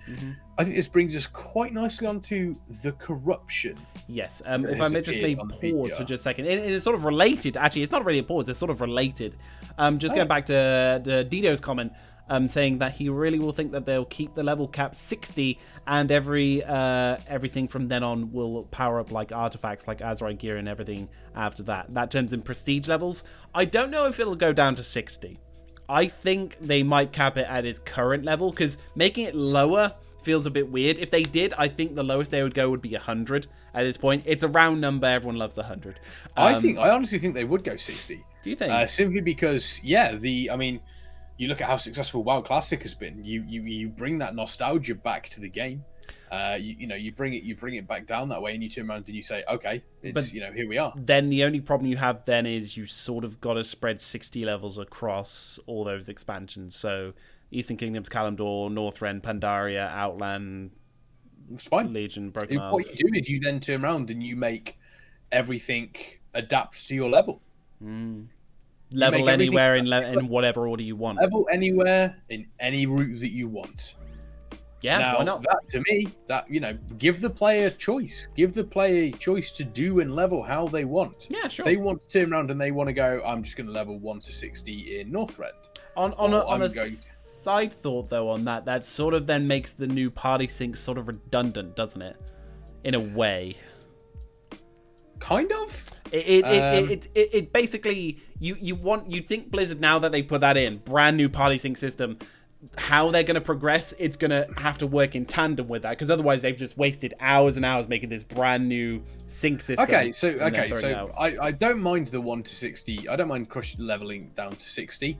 I think this brings us quite nicely onto the corruption. Yes, if I may just pause for just a second. It is sort of related. Actually, it's not really a pause, it's sort of related. Going back to Dido's comment, saying that he really will think that they'll keep the level cap 60 and everything from then on will power up like artifacts like Azerite gear and everything after that. That turns in prestige levels. I don't know if it'll go down to 60. I think they might cap it at its current level, because making it lower feels a bit weird. If they did, I think the lowest they would go would be 100 at this point. It's a round number. Everyone loves 100. I honestly think they would go 60. Do you think? Simply because, you look at how successful WoW Classic has been. You bring that nostalgia back to the game. You bring it back down that way, and you turn around and you say, okay, here we are. Then the only problem you have then is you sort of got to spread 60 levels across all those expansions. So Eastern Kingdoms, Kalimdor, Northrend, Pandaria, Outland, it's fine. Legion, Broken Isles. What you do is you then turn around and you make everything adapt to your level. Level anywhere in whatever order you want. Level anywhere in any route that you want. Yeah, now, why not? that to me, that give the player choice. Give the player choice to do and level how they want. Yeah, sure. They want to turn around and they want to go, I'm just going to level 1 to 60 in Northrend. On a side thought though, on that sort of then makes the new party sync sort of redundant, doesn't it? In a way. Kind of. It basically you think Blizzard, now that they put that in, brand new party sync system, how they're going to progress, it's going to have to work in tandem with that, because otherwise they've just wasted hours and hours making this brand new sync system. So I don't mind the 1 to 60. I don't mind leveling down to 60.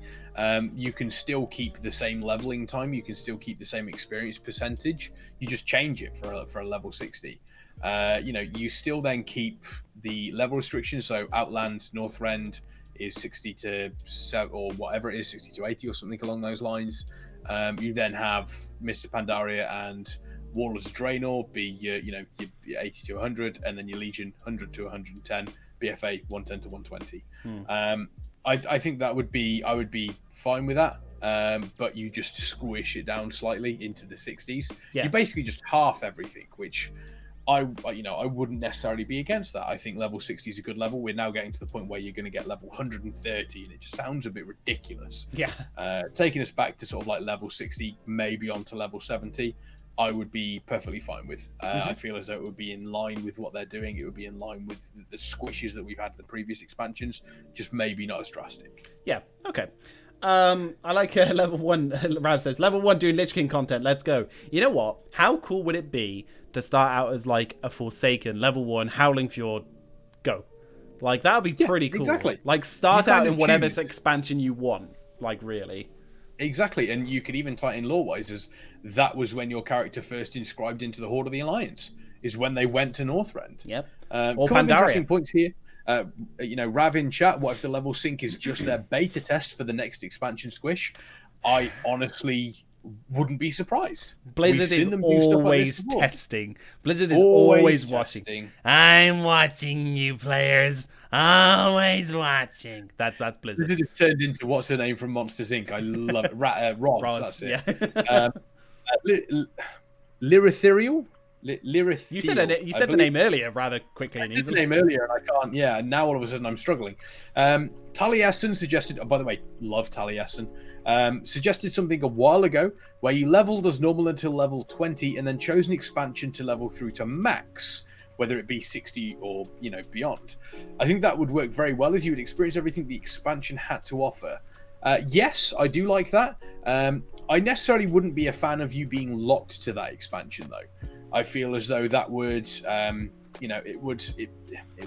You can still keep the same leveling time. You can still keep the same experience percentage. You just change it for a level 60. You still then keep the level restrictions. So Outland, Northrend is 60 to 7 or whatever it is, 60 to 80 or something along those lines. You then have Mr. Pandaria and Warlords of Draenor be your 80 to 100, and then your Legion 100 to 110, BFA 110 to 120. I think I would be fine with that. But you just squish it down slightly into the 60s. Yeah. You basically just half everything, which I wouldn't necessarily be against that. I think level 60 is a good level. We're now getting to the point where you're going to get level 130, and it just sounds a bit ridiculous. Yeah. Taking us back to sort of like level 60, maybe onto level 70, I would be perfectly fine with. I feel as though it would be in line with what they're doing. It would be in line with the squishes that we've had in the previous expansions, just maybe not as drastic. Yeah, okay. I like level 1. Rav says, level 1 doing Lich King content, let's go. You know what? How cool would it be to start out as like a Forsaken, level 1, Howling Fjord, go. Like, that would be pretty cool. Exactly. Like, start out in whatever expansion you want, like, really. Exactly, and you could even tie it in lore-wise as that was when your character first inscribed into the Horde of the Alliance, is when they went to Northrend. Yep. Or Pandaria. Interesting points here. Rav in chat, what if the level sync is just their beta test for the next expansion squish? I honestly wouldn't be surprised. Blizzard is always testing. Blizzard is always watching. I'm watching you players. Always watching. That's Blizzard. Blizzard has turned into what's her name from Monsters Inc. I love it. Roz, that's it. Yeah. Lyritherial? You said the name earlier rather quickly and easily. I said the name earlier and I can't. Yeah, now all of a sudden I'm struggling. Taliesin suggested. Oh, by the way, love Taliesin. Suggested something a while ago where you leveled as normal until level 20 and then chose an expansion to level through to max, whether it be 60 or beyond. I think that would work very well, as you would experience everything the expansion had to offer. Yes, I do like that. I necessarily wouldn't be a fan of you being locked to that expansion though. I feel as though that would, it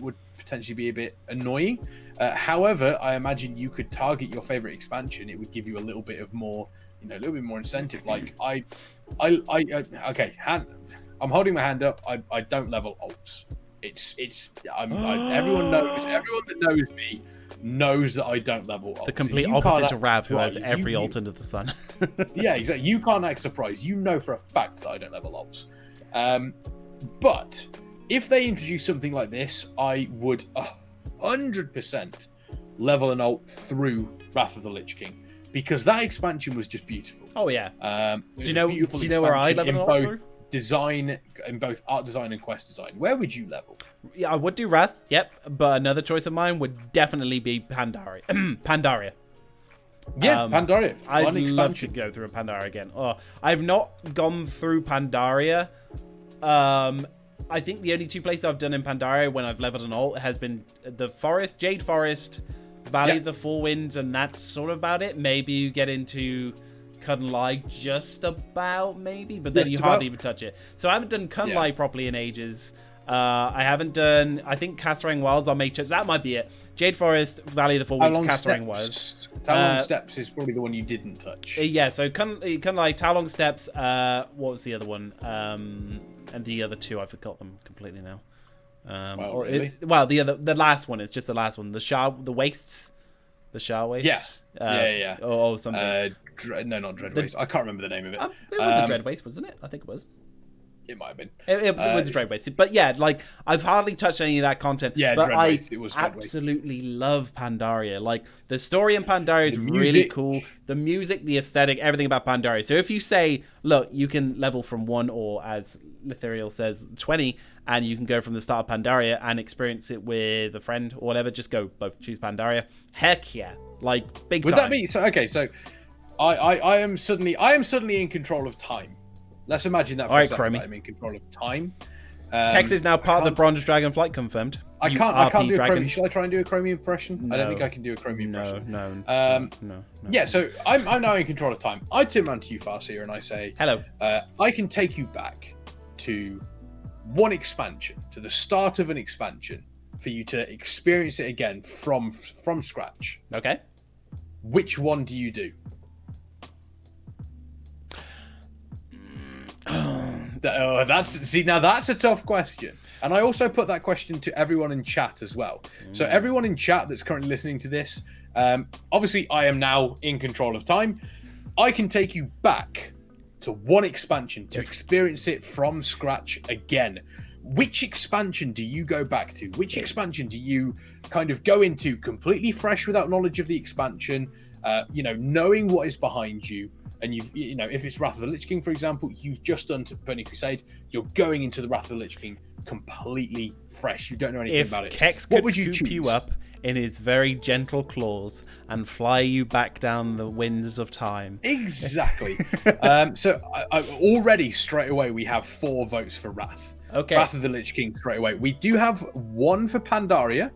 would potentially be a bit annoying. However, I imagine you could target your favorite expansion. It would give you a little bit of more, a little bit more incentive. Like okay, I'm holding my hand up. I don't level alts. Everyone that knows me knows that I don't level alts. The complete opposite to Rav, who has every alt under the sun. Yeah, exactly. You can't act surprised. You know for a fact that I don't level alts. But if they introduce something like this, I would 100% level an alt through Wrath of the Lich King, because that expansion was just beautiful. Oh yeah. Do you know where I level an alt through? Design, in both art design and quest design. Where would you level? Yeah, I would do Wrath. Yep, but another choice of mine would definitely be Pandaria. Pandaria. Yeah, Pandaria. I'd love to go through a Pandaria again. Oh, I've not gone through Pandaria. I think the only two places I've done in Pandaria when I've leveled an alt has been the Forest, Jade Forest, Valley of the Four Winds, and that's sort of about it. Maybe you get into Kunlai just about, maybe, but then you hardly even touch it. So I haven't done Kunlai properly in ages. I haven't done, I think, Casterang Wilds. I'll make sure that might be it. Jade Forest, Valley of the Four Winds, Casterang Wilds. Talon Steps is probably the one you didn't touch. Yeah, so Kunlai, Talon Steps. What was the other one? And the other two, I forgot them completely now. The last one is just the last one. The Wastes. The Shah Wastes. Yeah. Or something. No, not Dread Waste. I can't remember the name of it. It was a Dread Waste, wasn't it? I think it was. It might have been. It was a Dread Waste. But yeah, like, I've hardly touched any of that content. Yeah, but Dread Waste. It was Dread Waste. absolutely love Pandaria. Like, the story in Pandaria is really cool. The music, the aesthetic, everything about Pandaria. So if you say, look, you can level from 1 or, as Lithiriel says, 20, and you can go from the start of Pandaria and experience it with a friend or whatever, just go both choose Pandaria. Heck yeah. Like, big time. Would that be... So, okay, so I am suddenly in control of time. Let's imagine that for a second. I'm in control of time. Kex is now part of the Bronze Dragon flight, confirmed. I can't do a Chromie. Shall I try and do a Chromie impression? No. I don't think I can do a Chromie impression. No. Yeah, so I'm now in control of time. I turn around to you, Farseer, and I say, hello. I can take you back to one expansion, to the start of an expansion, for you to experience it again from scratch. Okay. Which one do you do? That's a tough question, and I also put that question to everyone in chat as well. So everyone in chat that's currently listening to this, obviously I am now in control of time. I can take you back to one expansion to experience it from scratch again. Which expansion do you go back to? Which expansion do you kind of go into completely fresh without knowledge of the expansion, knowing what is behind you? And if it's Wrath of the Lich King, for example, you've just done Burning Crusade, you're going into the Wrath of the Lich King completely fresh. You don't know anything about it. If Kex could scoop you up in his very gentle claws and fly you back down the winds of time. Exactly. So I already straight away we have 4 votes for Wrath. Okay. Wrath of the Lich King straight away. We do have 1 for Pandaria,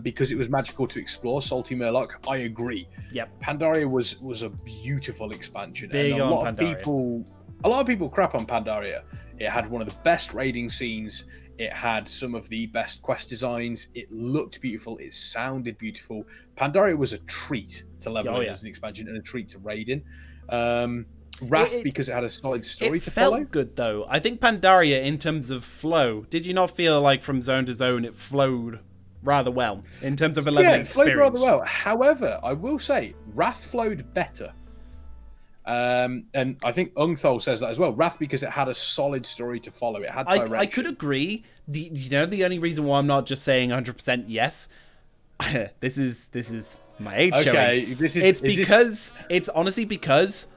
because it was magical to explore. Salty Murloc, I agree. Yep. Pandaria was a beautiful expansion, Big and a lot of people crap on Pandaria. It had one of the best raiding scenes. It had some of the best quest designs. It looked beautiful. It sounded beautiful. Pandaria was a treat to level in as an expansion and a treat to raid in. Wrath, because it had a solid story to follow. It felt good, though. I think Pandaria, in terms of flow, did you not feel like from zone to zone it flowed rather well in terms of a leveling experience? Yeah, it flowed rather well. However, I will say Wrath flowed better. And I think Ungthol says that as well. Wrath, because it had a solid story to follow. It had direction. I could agree. The only reason why I'm not just saying 100% yes, this is my age showing. It's honestly because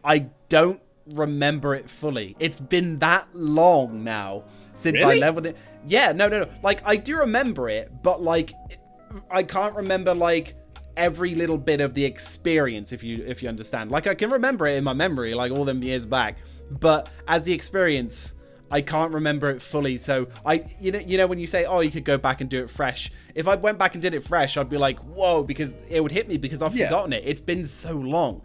I don't remember it fully. It's been that long now since I leveled it. Yeah, no. Like, I do remember it, but like, I can't remember like every little bit of the experience. If you understand, like, I can remember it in my memory, like all them years back, but as the experience, I can't remember it fully. So you know when you say, oh, you could go back and do it fresh. If I went back and did it fresh, I'd be like, whoa, because it would hit me because I've forgotten it. It's been so long.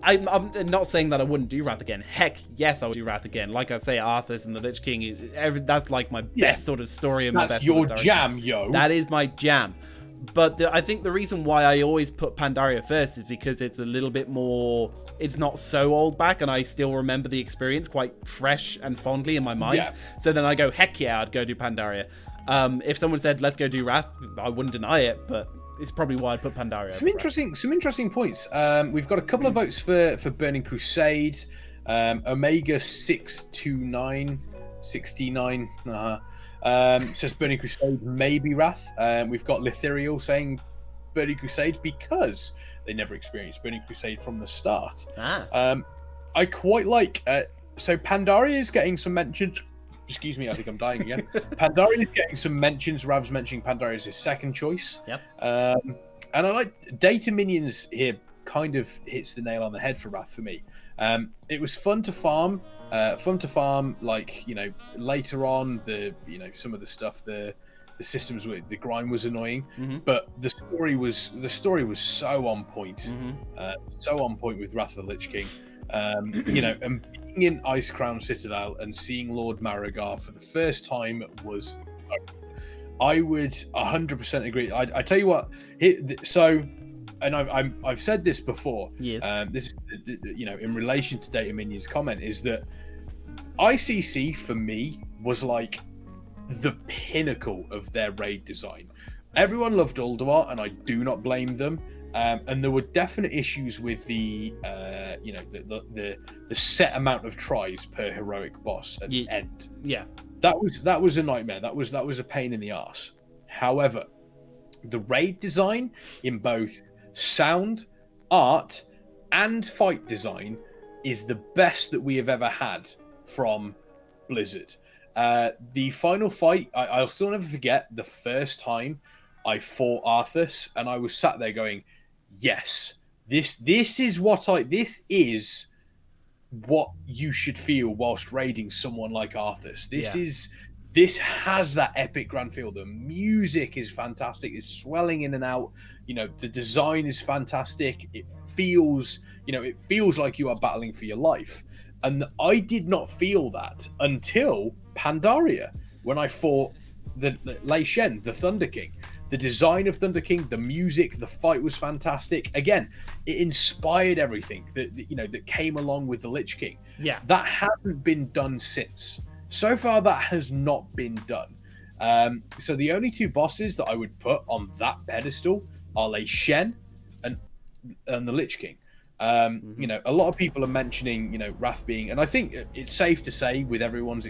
I'm not saying that I wouldn't do Wrath again. Heck, yes, I would do Wrath again. Like I say, Arthas and the Lich King, that's like my best sort of story and my best your jam, yo. That is my jam. But I think the reason why I always put Pandaria first is because it's a little bit more... It's not so old back, and I still remember the experience quite fresh and fondly in my mind. Yeah. So then I go, heck yeah, I'd go do Pandaria. If someone said, let's go do Wrath, I wouldn't deny it, but... It's probably why I put Pandaria. Some interesting points. We've got a couple of votes for Burning Crusade. Omega 629 69 says Burning Crusade, maybe Wrath. We've got Lithiriel saying Burning Crusade because they never experienced Burning Crusade from the start. I quite like. So Pandaria is getting some mentions. Excuse me, I think I'm dying again. Pandaria is getting some mentions. Rav's mentioning Pandaria is his second choice. Yep. And I like Data Minions here, kind of hits the nail on the head for Wrath for me. It was fun to farm. Like, later on, some of the stuff, the systems, the grind was annoying, but the story was so on point. So on point with Wrath of the Lich King. And being in Ice Crown Citadel and seeing Lord Marigar for the first time was, I would 100% agree. I tell you what, and I've said this before. Yes. This is, in relation to Data Minions' comment, is that ICC for me was like the pinnacle of their raid design. Everyone loved Ulduar, and I do not blame them. And there were definite issues with the the set amount of tries per heroic boss at the end. Yeah. That was a nightmare. That was a pain in the arse. However, the raid design in both sound, art, and fight design is the best that we have ever had from Blizzard. The final fight, I'll still never forget the first time I fought Arthas, and I was sat there going, yes, this is what you should feel whilst raiding someone like Arthas. This has that epic grand feel. The music is fantastic. It's swelling in and out. The design is fantastic. It feels like you are battling for your life. And I did not feel that until Pandaria, when I fought the Lei Shen, the Thunder King. The design of Thunder King, the music, the fight was fantastic. Again, it inspired everything that came along with the Lich King. Yeah, that hasn't been done since. So far, that has not been done. So the only two bosses that I would put on that pedestal are Lei Shen and the Lich King. A lot of people are mentioning, Wrath being, and I think it's safe to say with everyone's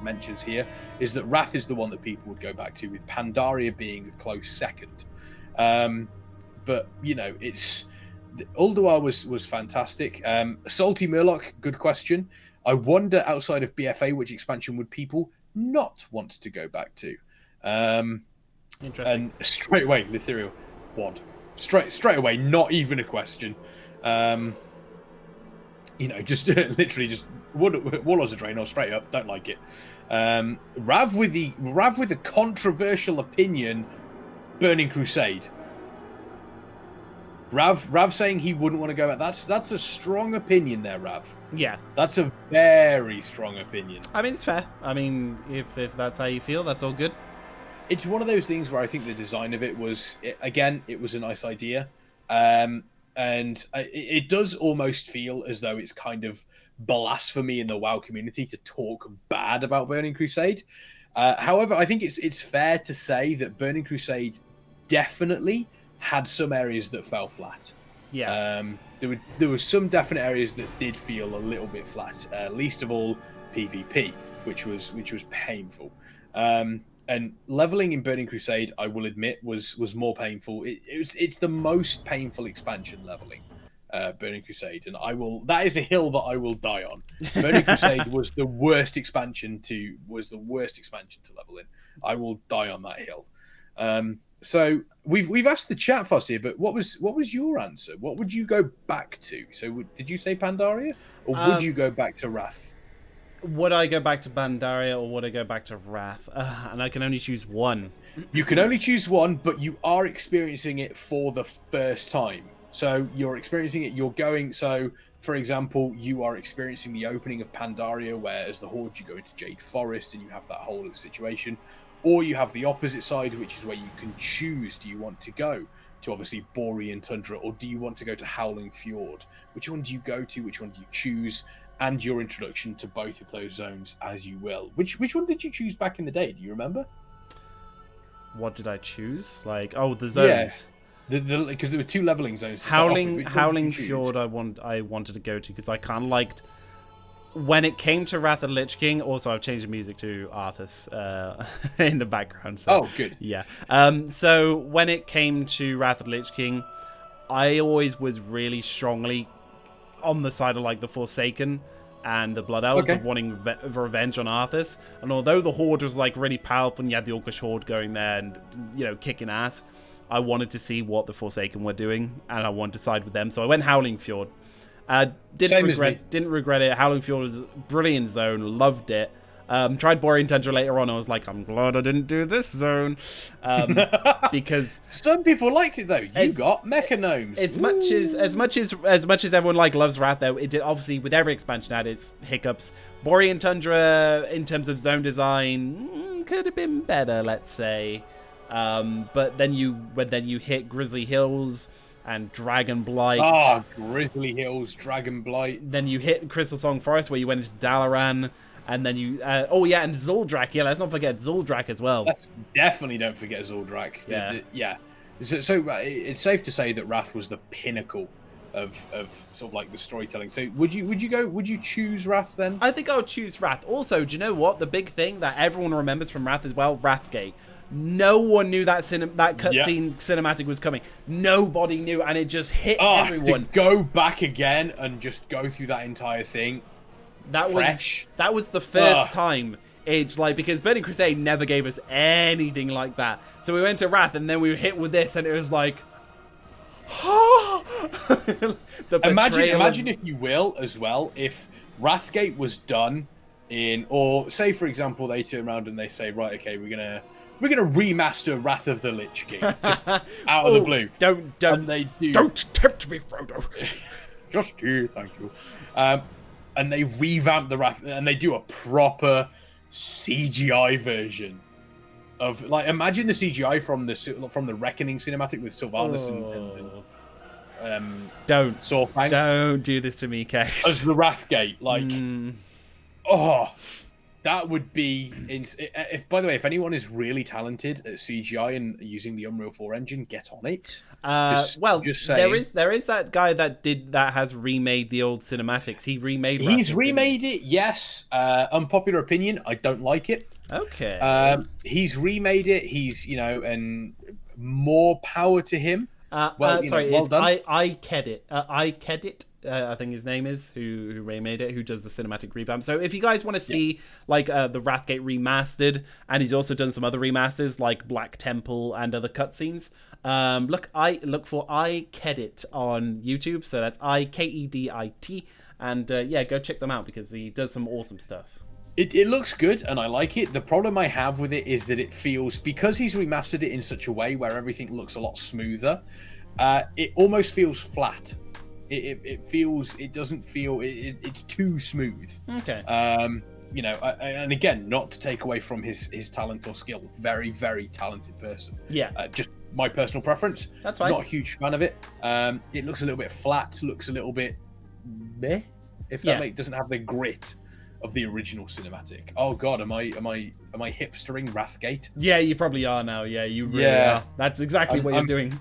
mentions here, is that Wrath is the one that people would go back to, with Pandaria being a close second. But it's Ulduar was fantastic. Salty Murloc, good question. I wonder, outside of BFA, which expansion would people not want to go back to? Interesting. And straight away, Lithiriel, Wand. Straight away, not even a question. Just literally just Warlords of Draenor straight up, don't like it. Rav with a controversial opinion, Burning Crusade. Rav saying he wouldn't want to go back. That's a strong opinion there, Rav. Yeah. That's a very strong opinion. I mean, it's fair. I mean, if that's how you feel, that's all good. It's one of those things where I think the design of it was a nice idea. And it does almost feel as though it's kind of blasphemy in the WoW community to talk bad about Burning Crusade. However, I think it's fair to say that Burning Crusade definitely had some areas that fell flat. Yeah. There were some definite areas that did feel a little bit flat. Least of all PvP, which was painful. And leveling in Burning Crusade, I will admit, was more painful. It's the most painful expansion leveling, Burning Crusade, and that is a hill that I will die on. Burning Crusade was the worst expansion to level in. I will die on that hill. So we've asked the chat, Farseer, but what was your answer? What would you go back to? So did you say Pandaria, or would you go back to Wrath? Would I go back to Pandaria, or would I go back to Wrath? And I can only choose one. You can only choose one, but you are experiencing it for the first time. So you're experiencing it, you're going... So, for example, you are experiencing the opening of Pandaria, where as the Horde you go into Jade Forest and you have that whole situation. Or you have the opposite side, which is where you can choose. Do you want to go to, obviously, Borean Tundra, or do you want to go to Howling Fjord? Which one do you go to? Which one do you choose? And your introduction to both of those zones as you will. Which one did you choose back in the day? Do you remember? What did I choose? The zones. Yeah. Because there were two leveling zones. Howling Fjord I wanted to go to, because I kind of liked... When it came to Wrath of the Lich King, also I've changed the music to Arthas in the background. So, oh, good. Yeah. So when it came to Wrath of the Lich King, I always was really strongly on the side of the Forsaken and the Blood Elves of wanting revenge on Arthas. And although the Horde was really powerful and you had the Orcish Horde going there and kicking ass, I wanted to see what the Forsaken were doing, and I wanted to side with them. So I went Howling Fjord. Didn't regret it. Howling Fjord was a brilliant zone. Loved it. Tried Borean Tundra later on. I was like, I'm glad I didn't do this zone, because some people liked it though. You got Mecha Gnomes. As much as everyone loves Wrath, though, it did obviously with every expansion had its hiccups. Borean Tundra, in terms of zone design, could have been better, let's say. But then you hit Grizzly Hills and Dragon Blight. Ah, Grizzly Hills, Dragon Blight. Then you hit Crystal Song Forest, where you went into Dalaran. And then you... and Zuldrak. Yeah, let's not forget Zuldrak as well. Definitely don't forget Zuldrak. Yeah. So it's safe to say that Wrath was the pinnacle sort of like the storytelling. So would you choose Wrath then? I think I would choose Wrath. Also, do you know what? The big thing that everyone remembers from Wrath as well, Wrathgate. No one knew that cutscene cinematic was coming. Nobody knew, and it just hit everyone. To go back again and just go through that entire thing. That was the first time. It's like, because Burning Crusade never gave us anything like that. So we went to Wrath, and then we were hit with this, and it was like, imagine if you will as well, if Wrathgate was done in, or say for example they turn around and they say, right, okay, we're gonna remaster Wrath of the Lich King just out of the blue. Don't tempt me, Frodo. Just you, thank you. And they revamp the Wrath, and they do a proper CGI version of, like, imagine the CGI from the Reckoning cinematic with Sylvanas and Sorfang. Don't do this to me, Kex. As the Wrathgate, like, that would be. If, by the way, if anyone is really talented at CGI and using the Unreal 4 engine, get on it. Just saying. there is that guy that has remade the old cinematics. He remade. He's remade it. Yes. Unpopular opinion. I don't like it. Okay. He's remade it. He's and more power to him. Sorry, well done. I Kedit. I think his name is, who remade it, who does the cinematic revamp. So if you guys want to see like the Wrathgate remastered, and he's also done some other remasters like Black Temple and other cutscenes, look for I Kedit on YouTube. So that's IKEDIT, and go check them out because he does some awesome stuff. It looks good and I like it. The problem I have with it is that it feels, because he's remastered it in such a way where everything looks a lot smoother, it almost feels flat. It doesn't feel, it's too smooth. Okay. And again, not to take away from his talent or skill, very, very talented person. Yeah. Just my personal preference. That's fine. Not a huge fan of it. It looks a little bit flat, looks a little bit meh, if that doesn't have the grit of the original cinematic. Oh god, am I hipstering Wrathgate? Yeah, you probably are now. Yeah, you really are. That's exactly what you're doing.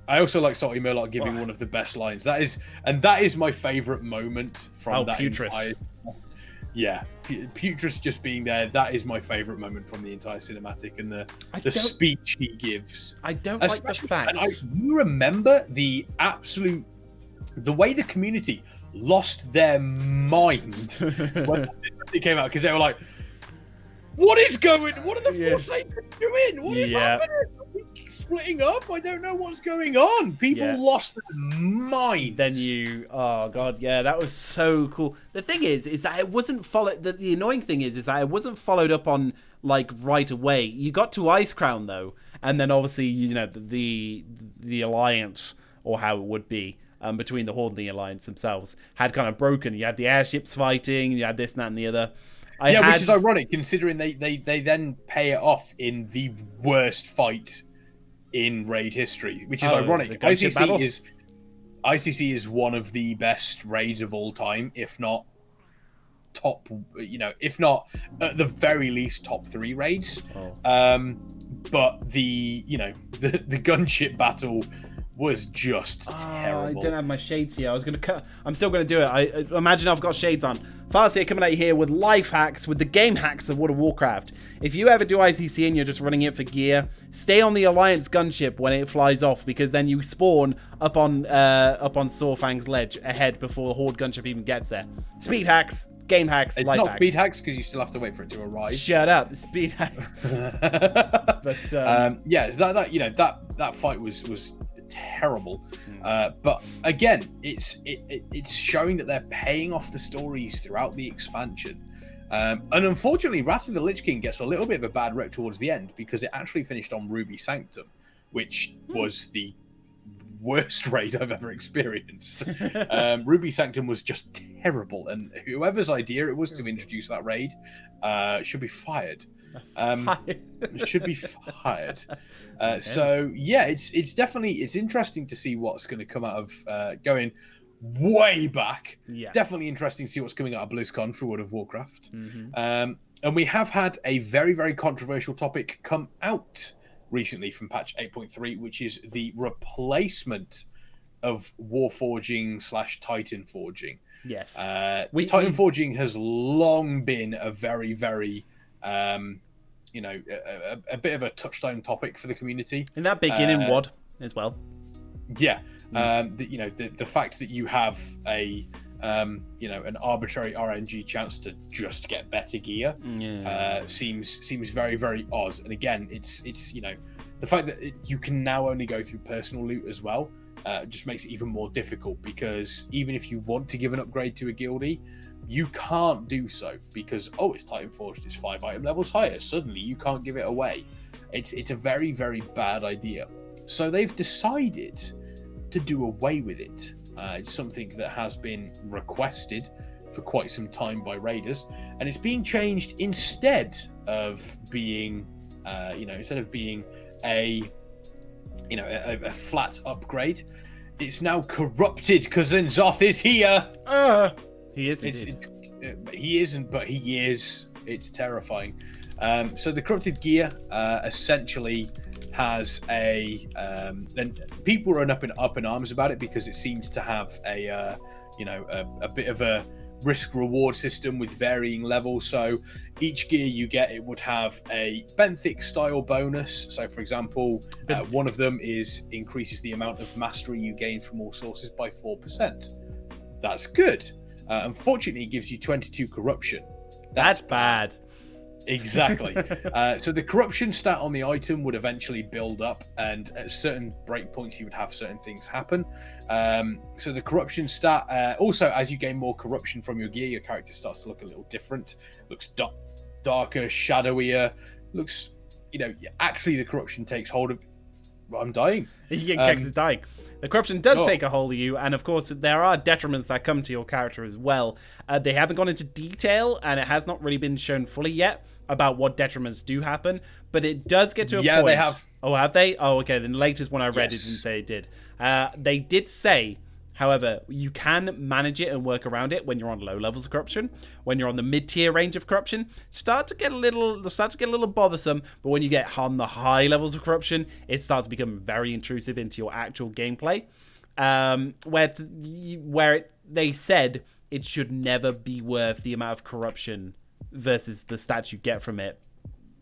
I also like Salty Murloc giving one of the best lines. That is my favourite moment from that Putris. Putris just being there. That is my favourite moment from the entire cinematic, and the speech he gives. I don't like the fact. You remember the way the community lost their mind when it came out, because they were like, what are the Forsaken doing? What is happening? Are we splitting up? I don't know what's going on. People lost their mind. Then oh god, yeah, that was so cool. The thing is that it wasn't followed. The annoying thing is that it wasn't followed up on like right away. You got to Icecrown though, and then obviously the alliance, or how it would be, between the Horde and the Alliance themselves, had kind of broken. You had the airships fighting, you had this, and that, and the other. Which is ironic, considering they then pay it off in the worst fight in Raid history, which is ironic. ICC is one of the best raids of all time, if not top, if not at the very least top 3 raids. But the gunship battle was just terrible. I don't have my shades here. I was going to I'm still going to do it. I imagine I've got shades on. Farseer coming at you here with life hacks, with the game hacks of World of Warcraft. If you ever do ICC and you're just running it for gear, stay on the Alliance gunship when it flies off, because then you spawn up on Sorfang's ledge ahead before the Horde gunship even gets there. Speed hacks, game hacks, it's life not hacks. Speed hacks because you still have to wait for it to arrive. Shut up, speed hacks. But that fight was terrible. But again, it's showing that they're paying off the stories throughout the expansion. And unfortunately, Wrath of the Lich King gets a little bit of a bad rep towards the end, because it actually finished on Ruby Sanctum, which was the worst raid I've ever experienced. Ruby Sanctum was just terrible, and whoever's idea it was to introduce that raid should be fired. Should be fired. So yeah, it's definitely, it's interesting to see what's going to come out of going way back. Definitely interesting to see what's coming out of BlizzCon for World of Warcraft. And we have had a very, very controversial topic come out recently from patch 8.3, which is the replacement of Warforging / Titan Forging. Yes. Titan Forging has long been a very, very, you know, a bit of a touchstone topic for the community. In that beginning WOD as well. Yeah. You know, the fact that you have a, you know, an arbitrary RNG chance to just get better gear seems very, very odd. And again, it's you know, the fact that you can now only go through personal loot as well just makes it even more difficult, because even if you want to give an upgrade to a guildie, you can't do so because, oh, it's Titan Forged, it's 5 item levels higher. Suddenly you can't give it away. It's a very, very bad idea. So they've decided to do away with it. It's something that has been requested for quite some time by raiders, and it's being changed instead of being, you know, instead of being a flat upgrade, it's now corrupted because Nzoth is here. He is. He isn't, but he is. It's terrifying. So the corrupted gear essentially has a and people are up in arms about it because it seems to have a you know, a bit of a risk reward system with varying levels. So each gear you get, it would have a benthic style bonus. So for example, one of them increases the amount of mastery you gain from all sources by 4%. That's good. Unfortunately, it gives you 22 corruption. That's bad. Exactly. So the corruption stat on the item would eventually build up, and at certain breakpoints you would have certain things happen. So the corruption stat, also as you gain more corruption from your gear, your character starts to look a little different. Looks darker, shadowier. Looks, you know, actually the corruption takes hold of... I'm dying. Kex is dying. The corruption does take a hold of you, and of course there are detriments that come to your character as well. They haven't gone into detail, and it has not really been shown fully yet about what detriments do happen, but it does get to a point. Yeah, they have. Oh, have they? Oh, okay. The latest one I read didn't say it did. They did say, however, you can manage it and work around it when you're on low levels of corruption. When you're on the mid-tier range of corruption, start to get a little bothersome. But when you get on the high levels of corruption, it starts to become very intrusive into your actual gameplay. They said it should never be worth the amount of corruption versus the stats you get from it,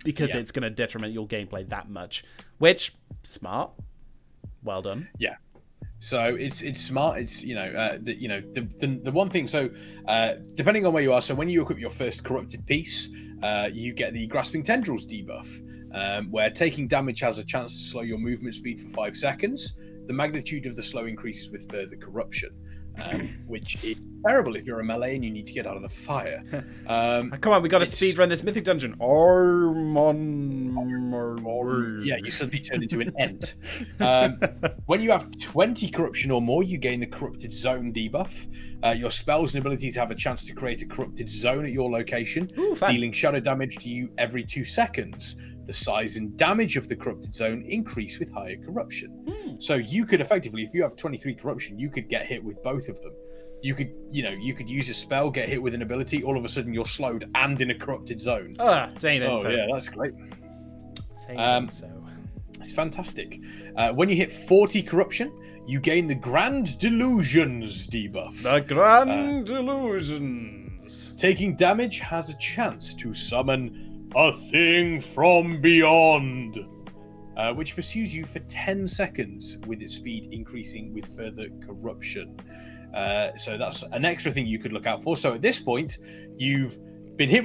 because it's going to detriment your gameplay that much. Which, smart. Well done. Yeah. So it's smart. It's, you know, the one thing. So depending on where you are, so when you equip your first corrupted piece, you get the Grasping Tendrils debuff, where taking damage has a chance to slow your movement speed for 5 seconds. The magnitude of the slow increases with further corruption, which is terrible if you're a melee and you need to get out of the fire. Come on, we got to speedrun this mythic dungeon. Yeah, you suddenly turn into an ent. When you have 20 corruption or more, you gain the Corrupted Zone debuff. Your spells and abilities have a chance to create a corrupted zone at your location, dealing shadow damage to you every 2 seconds. The size and damage of the corrupted zone increase with higher corruption. So you could effectively, if you have 23 corruption, you could get hit with both of them. You could use a spell, get hit with an ability, all of a sudden you're slowed and in a corrupted zone. Yeah, that's great. It's fantastic. When you hit 40 corruption, you gain the Grand Delusions debuff. The Grand Delusions. Taking damage has a chance to summon a thing from beyond, which pursues you for 10 seconds with its speed increasing with further corruption. So that's an extra thing you could look out for. So at this point, you've been hit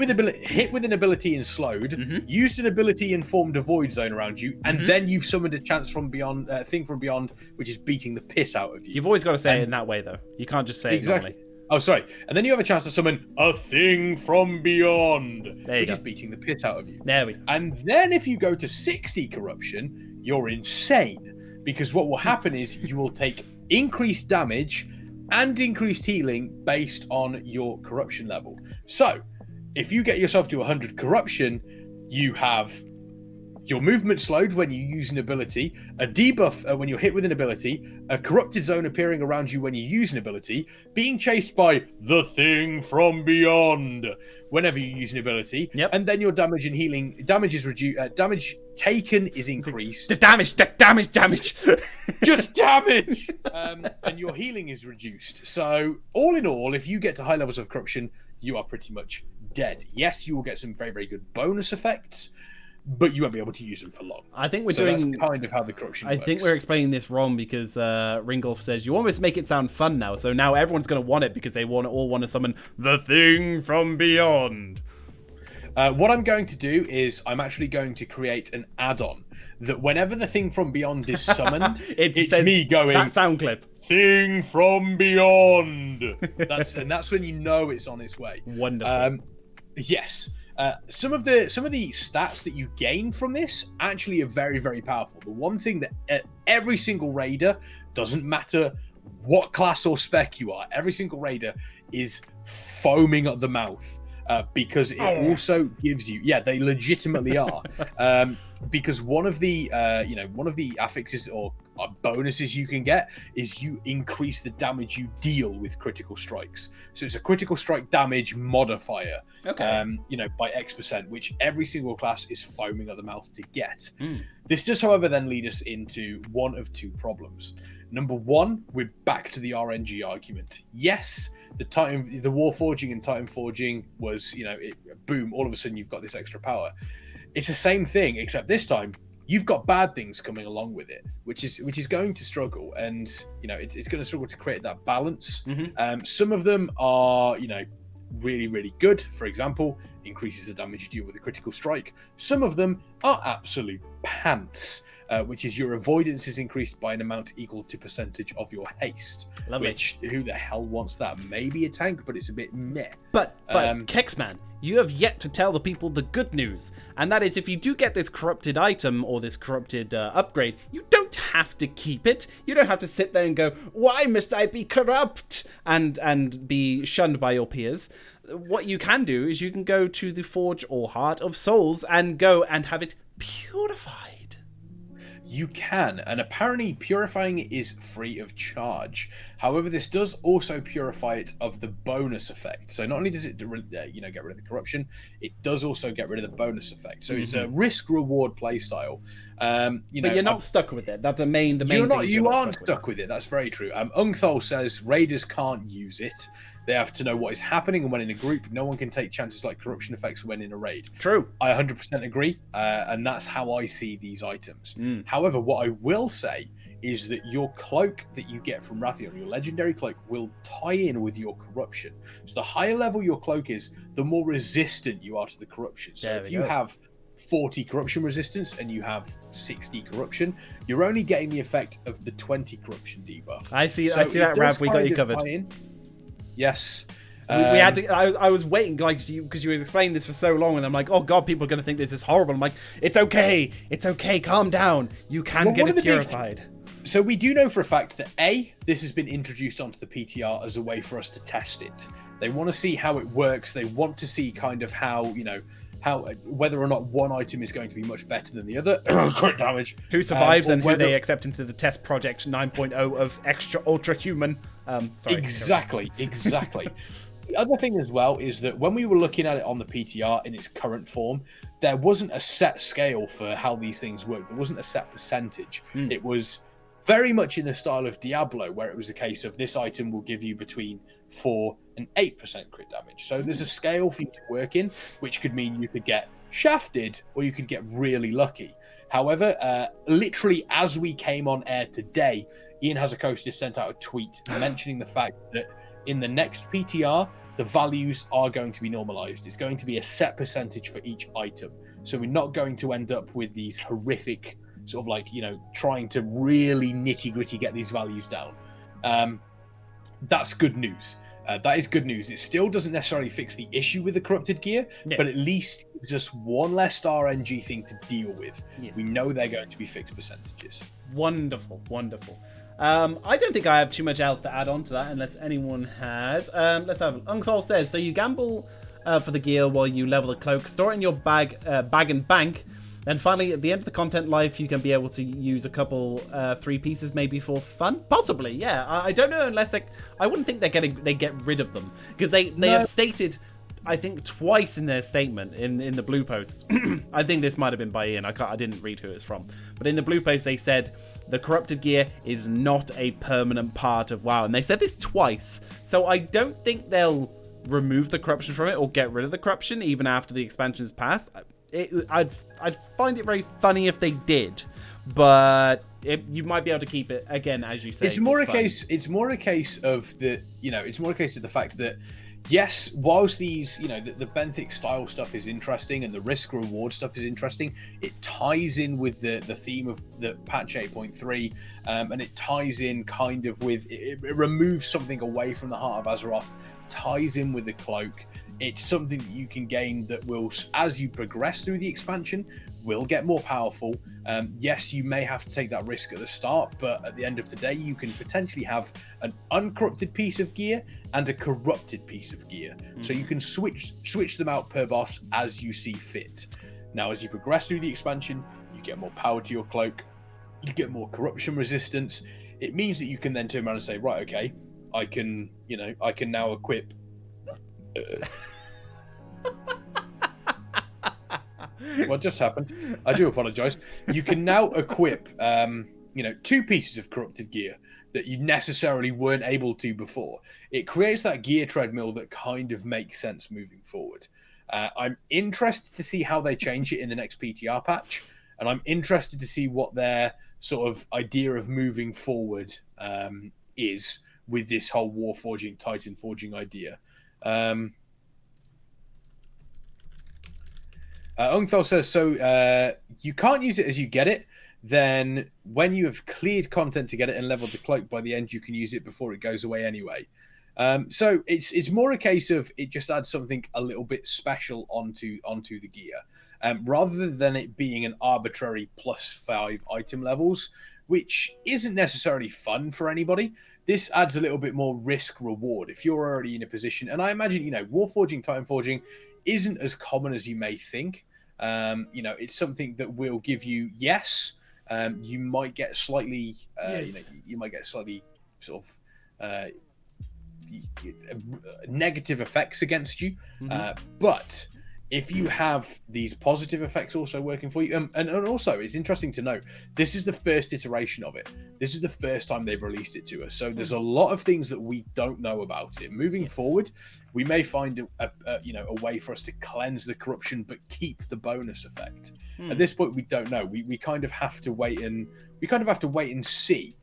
with an ability and slowed, used an ability and formed a void zone around you, and then you've summoned a chance from beyond, thing from beyond, which is beating the piss out of you. You've always got to say it in that way, though. You can't just say it normally. Oh, sorry. And then you have a chance to summon a thing from beyond, which is beating the piss out of you. There we go. And then if you go to 60 corruption, you're insane, because what will happen is you will take increased damage and increased healing based on your corruption level. So if you get yourself to 100 corruption, you have Your movement slowed when you use an ability, a debuff when you're hit with an ability, a corrupted zone appearing around you when you use an ability, being chased by the thing from beyond whenever you use an ability, and then your damage and healing damage is reduced. Damage taken is increased. The damage. Just damage. And your healing is reduced. So all in all, if you get to high levels of corruption, you are pretty much dead. Yes, you will get some very, very good bonus effects, but you won't be able to use them for long. I think that's kind of how the corruption works. I think we're explaining this wrong because Ringolf says you almost make it sound fun now. So now everyone's going to want it because they all want to summon the thing from beyond. What I'm going to do is I'm actually going to create an add-on that whenever the thing from beyond is summoned, it's me going, that sound clip. Thing from beyond. That's when you know it's on its way. Wonderful. Yes. Some of the stats that you gain from this actually are very, very powerful. The one thing that every single raider, doesn't matter what class or spec you are, every single raider is foaming at the mouth because it also gives you, they legitimately are, because one of the affixes or bonuses you can get is you increase the damage you deal with critical strikes. So it's a critical strike damage modifier, by X%, which every single class is foaming at the mouth to get. This does, however, then lead us into one of two problems. Number one, we're back to the RNG argument. Yes, the Warforging and Titan Forging was, boom, all of a sudden you've got this extra power. It's the same thing, except this time you've got bad things coming along with it, which is going to struggle, and it's going to struggle to create that balance. Some of them are really, really good. For example, increases the damage you deal with a critical strike. Some of them are absolute pants, which is your avoidance is increased by an amount equal to percentage of your haste. Lovely. Which, who the hell wants that? Maybe a tank, but it's a bit meh. But Kexman, you have yet to tell the people the good news, and that is if you do get this corrupted item or this corrupted upgrade, you don't have to keep it. You don't have to sit there and go, why must I be corrupt? And be shunned by your peers. What you can do is you can go to the Forge or Heart of Souls and go and have it purified. You can, and apparently purifying it is free of charge. However, this does also purify it of the bonus effect. So not only does it, get rid of the corruption, it does also get rid of the bonus effect. So it's a risk-reward playstyle. But you're not stuck with it. That's the main you're thing. You aren't stuck with it. That's very true. Ungthol says raiders can't use it. They have to know what is happening, and when in a group, no one can take chances like corruption effects when in a raid. True. I 100% agree, and that's how I see these items. However, what I will say is that your cloak that you get from Rathion, your legendary cloak, will tie in with your corruption. So the higher level your cloak is, the more resistant you are to the corruption. So if you have 40 corruption resistance and you have 60 corruption, you're only getting the effect of the 20 corruption debuff. I see that, Rav. We got you covered. Yes. We had to. I was waiting, because you was explaining this for so long, and I'm like, oh god, people are going to think this is horrible. I'm like, it's okay, calm down. You can get it purified. So we do know for a fact that this has been introduced onto the PTR as a way for us to test it. They want to see how it works. They want to see kind of how whether or not one item is going to be much better than the other. Crit damage. Who survives and who they accept into the test project 9.0 of extra ultra human. Sorry. Exactly. The other thing as well is that when we were looking at it on the PTR in its current form, there wasn't a set scale for how these things work. There wasn't a set percentage. It was very much in the style of Diablo, where it was a case of this item will give you between 4 and 8% crit damage. So there's a scale for you to work in, which could mean you could get shafted or you could get really lucky. However, literally as we came on air today, Ian Hazakosta sent out a tweet mentioning the fact that in the next PTR, the values are going to be normalized. It's going to be a set percentage for each item. So we're not going to end up with these horrific sort of trying to really nitty-gritty get these values down. That's good news. That is good news. It still doesn't necessarily fix the issue with the corrupted gear, but at least gives us one less RNG thing to deal with. Yes. We know they're going to be fixed percentages. Wonderful. I don't think I have too much else to add on to that, unless anyone has. Let's have it. Ungthol says, so you gamble for the gear while you level the cloak, store it in your bag and bank. And finally, at the end of the content life, you can be able to use a couple, 3 pieces maybe for fun. Possibly, yeah. I don't know unless I wouldn't think they get rid of them because they have stated, I think twice in their statement in the blue post. I think this might have been by Ian. I didn't read who it's from, but in the blue post they said the corrupted gear is not a permanent part of WoW, and they said this twice. So I don't think they'll remove the corruption from it or get rid of the corruption even after the expansion's passed. I'd find it very funny if they did, but you might be able to keep it again, as you say. It's more a case. It's more a case of the. It's more a case of the fact that. Yes, whilst these, the benthic style stuff is interesting and the risk reward stuff is interesting, it ties in with the theme of the patch 8.3, and it ties in kind of with it removes something away from the Heart of Azeroth, ties in with the cloak. It's something that you can gain that will, as you progress through the expansion, will get more powerful. Yes, you may have to take that risk at the start, but at the end of the day, you can potentially have an uncorrupted piece of gear and a corrupted piece of gear. So you can switch them out per boss as you see fit. Now, as you progress through the expansion, you get more power to your cloak, you get more corruption resistance. It means that you can then turn around and say, right, okay, I can now equip. What just happened? I do apologize. You can now equip, 2 pieces of corrupted gear that you necessarily weren't able to before. It creates that gear treadmill that kind of makes sense moving forward. I'm interested to see how they change it in the next PTR patch, and I'm interested to see what their sort of idea of moving forward is with this whole Warforging, Titan Forging idea. Ungthal says, so you can't use it as you get it. Then when you have cleared content to get it and leveled the cloak, by the end you can use it before it goes away anyway. So it's more a case of it just adds something a little bit special onto the gear, rather than it being an arbitrary +5 item levels, which isn't necessarily fun for anybody. This adds a little bit more risk reward if you're already in a position. And I imagine, Warforging, Titan Forging isn't as common as you may think. It's something that will give you, you might get slightly, you might get slightly sort of negative effects against you. But if you have these positive effects also working for you, and also it's interesting to note, this is the first iteration of it. This is the first time they've released it to us. So there's a lot of things that we don't know about it. Moving forward, we may find a way for us to cleanse the corruption but keep the bonus effect. At this point, we don't know. We kind of have to wait and see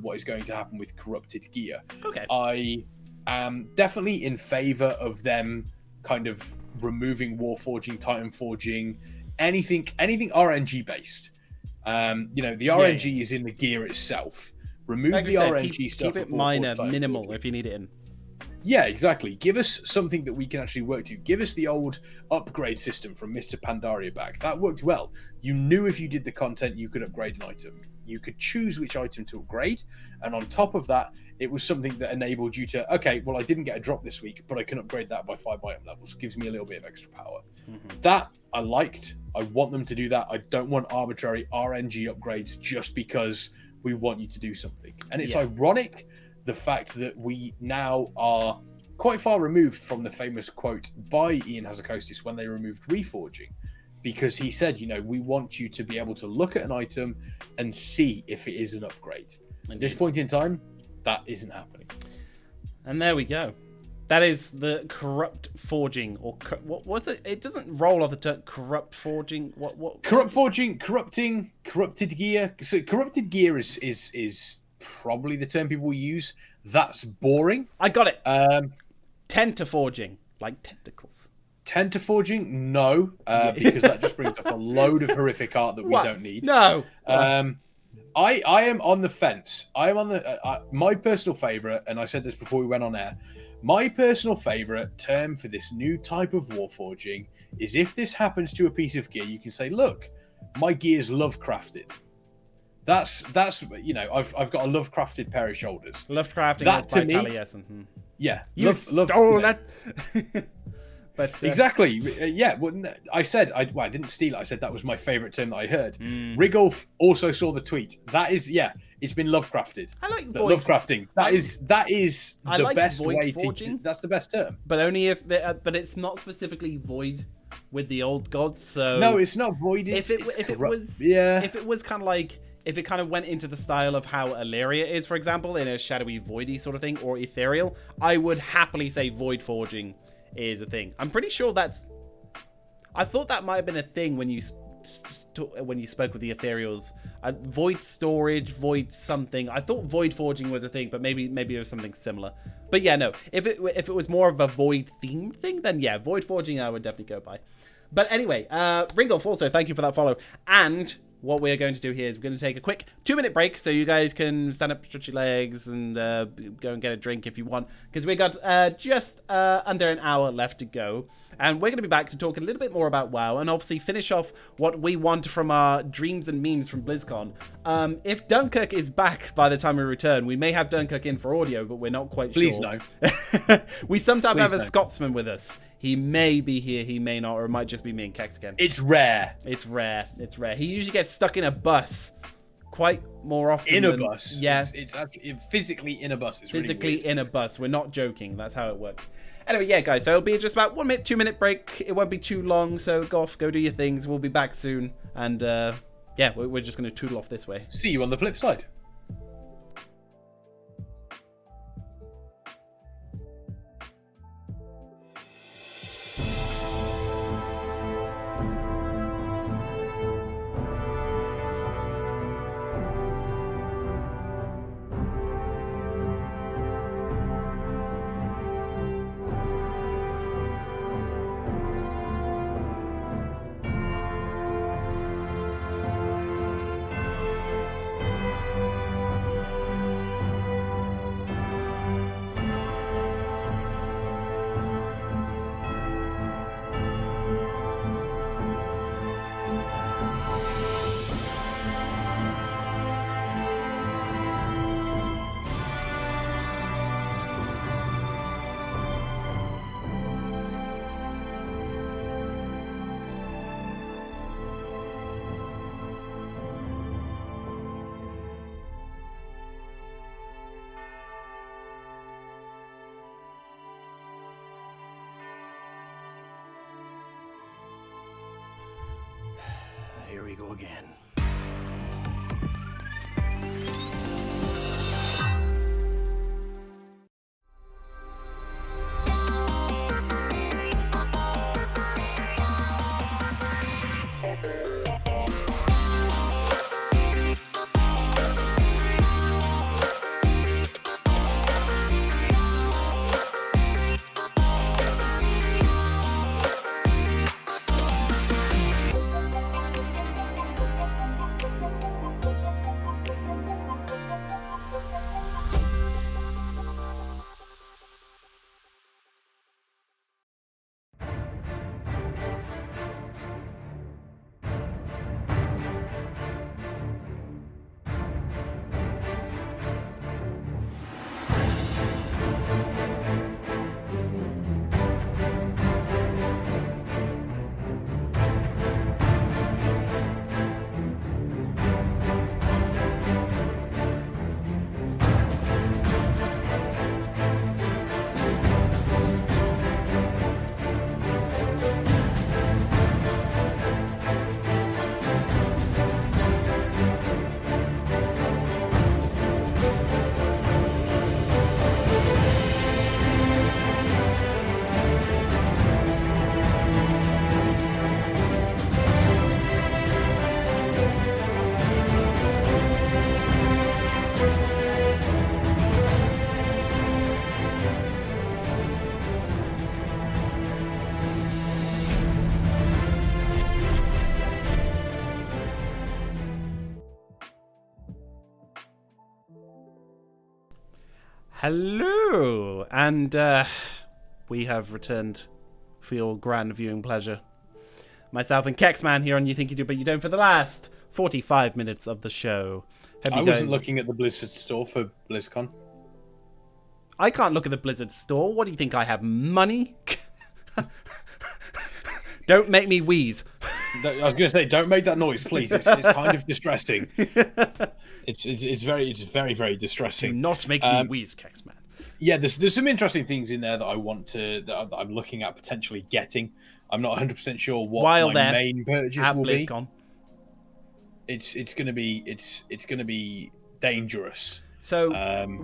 what is going to happen with corrupted gear. Okay. I am definitely in favor of them kind of removing Warforging, Titan Forging, anything RNG based. The RNG is in the gear itself. Remove the RNG stuff. Keep it minor, minimal if you need it in. Yeah, exactly. Give us something that we can actually work to. Give us the old upgrade system from Mr. Pandaria back. That worked well. You knew if you did the content, you could upgrade an item. You could choose which item to upgrade. And on top of that, it was something that enabled you to, okay, well, I didn't get a drop this week, but I can upgrade that by 5 item levels. Gives me a little bit of extra power. That I liked. I want them to do that. I don't want arbitrary RNG upgrades just because we want you to do something. And it's ironic, the fact that we now are quite far removed from the famous quote by Ian Hazakostis when they removed reforging, because he said, we want you to be able to look at an item and see if it is an upgrade. At this point in time, that isn't happening. And there we go. That is the corrupt forging, or what was it? It doesn't roll off the tongue. Corrupt forging. What? Corrupt forging, corrupted gear. So corrupted gear is probably the term people use. That's boring. I got it. Tentaforging, like tentacles. Tentaforging, no, because that just brings up a load of horrific art that we don't need. No. I am on the fence. I am on the my personal favorite, and I said this before we went on air. My personal favorite term for this new type of warforging is if this happens to a piece of gear, you can say, "Look, my gear's Lovecrafted." That's I've got a Lovecrafted pair of shoulders. Lovecrafting that to me, Taliesin. Yeah, you stole that. But Exactly. Yeah. Well, I said I didn't steal it. I said that was my favourite term that I heard. Rigolf also saw the tweet. That is, it's been Lovecrafted. I like Lovecrafting. That is I the like best void way forging. to. That's the best term. but only if but it's not specifically void with the old gods. So No, it's not voided. if it was if it was kind of like if it kind of went into the style of how Illyria is, for example, in a shadowy voidy sort of thing, or ethereal, I would happily say void forging is a thing. I'm pretty sure I thought that might have been a thing when you spoke with the ethereals. Void storage, void something. I thought void forging was a thing, but maybe it was something similar. But yeah, no. If it was more of a void themed thing, then yeah, void forging I would definitely go by. But anyway, Ringolf, also thank you for that follow. And what we're going to do here is we're going to take a quick 2-minute break so you guys can stand up, stretch your legs, and go and get a drink if you want, because we got just under an hour left to go. And we're going to be back to talk a little bit more about WoW and obviously finish off what we want from our dreams and memes from BlizzCon. If Dunkirk is back by the time we return, we may have Dunkirk in for audio, but we're not quite Please sure. no. We sometimes have a no. Scotsman with us. He may be here, he may not, or it might just be me and Kex again. It's rare. It's rare. He usually gets stuck in a bus quite more often. In a bus. Yeah. It's actually physically in a bus. It's physically really in a bus. We're not joking. That's how it works. Anyway, yeah, guys, so it'll be just about 1 minute, 2-minute break. It won't be too long, so go off, go do your things. We'll be back soon. And, yeah, we're just going to tootle off this way. See you on the flip side. Here we go again. Hello, and we have returned for your grand viewing pleasure. Myself and Kexman here on You Think You Do But You Don't for the last 45 minutes of the show. I wasn't looking at the Blizzard store for BlizzCon. I can't look at the Blizzard store. What do you think? I have money? Don't make me wheeze. I was going to say, don't make that noise, please. It's kind of distressing. It's very, very Do distressing. not make me wheeze, Kexman. Yeah, there's some interesting things in there that that I'm looking at potentially getting. I'm not 100% sure what While my there, main purchase at will BlizzCon. be. It's gonna be dangerous. So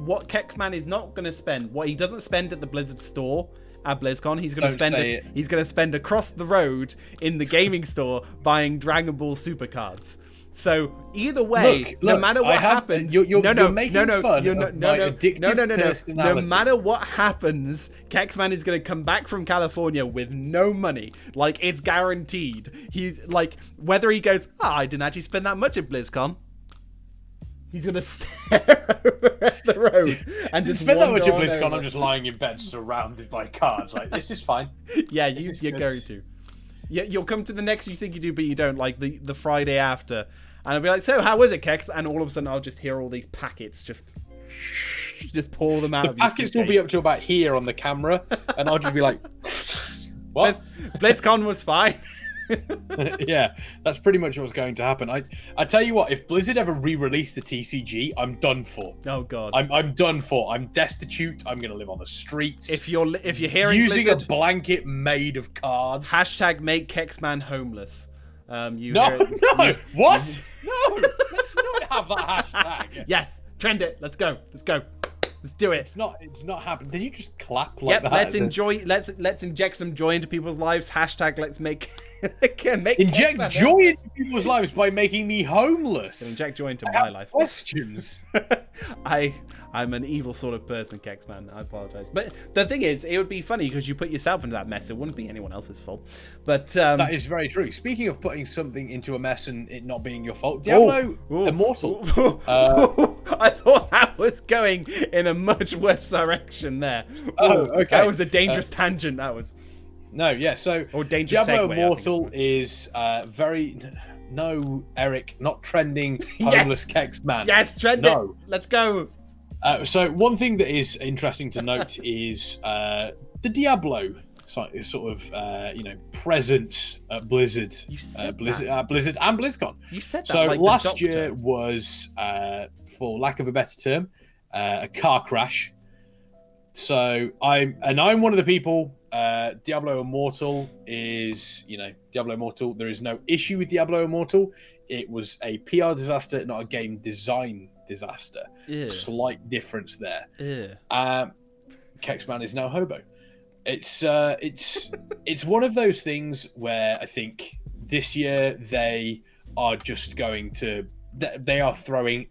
what Kexman is not going to spend, what he doesn't spend at the Blizzard store at BlizzCon, he's going to spend it. He's going to spend across the road in the gaming store buying Dragon Ball Super cards. So either way, no matter what happens, you're making fun of my addictive personality. No matter what happens, Kexman is going to come back from California with no money. Like, it's guaranteed. He's like, whether he goes, I didn't actually spend that much at BlizzCon. He's going to stare over at the road and just spend that much at wander BlizzCon. over. I'm just lying in bed surrounded by cards. Like, this is fine. Yeah, you're going to. Yeah, you'll come to the next you think you do, but you don't, like the Friday after. And I'll be like, so how was it, Kex? And all of a sudden I'll just hear all these packets just pour them out of your packets will be up to about here on the camera, and I'll just be like, what? BlizzCon was fine. Yeah, that's pretty much what's going to happen. I tell you what, if Blizzard ever re-release the TCG, I'm done for. Oh god, I'm done for. I'm destitute. I'm gonna live on the streets. If you're hearing using Blizzard, a blanket made of cards. #, make Kexman homeless. No, what? No, let's not have that hashtag. Yes, trend it. Let's go. Let's do it. It's not happening. Did you just clap like that? Let's enjoy. Let's inject some joy into people's lives. #, let's make inject Kexman joy homeless. into people's lives by making me homeless. Inject joy into my life. Questions. I'm an evil sort of person, Kexman. I apologize. But the thing is, it would be funny because you put yourself into that mess. It wouldn't be anyone else's fault. But that is very true. Speaking of putting something into a mess and it not being your fault, Diablo Immortal. I thought that was going in a much worse direction there. Okay. That was a dangerous tangent. That was. No, yeah. So dangerous Diablo segue, Immortal is very. No, Eric, not trending homeless Kexman. Yes, trend it. Let's go. So one thing that is interesting to note is the Diablo sort of presence at Blizzard. You said Blizzard and BlizzCon. You said that. So like last year was, for lack of a better term, a car crash. So I'm one of the people. Diablo Immortal is, Diablo Immortal. There is no issue with Diablo Immortal. It was a PR disaster, not a game design disaster. Ew. Slight difference there. Ew. Kexman is now hobo. It's one of those things where I think this year they are just they are throwing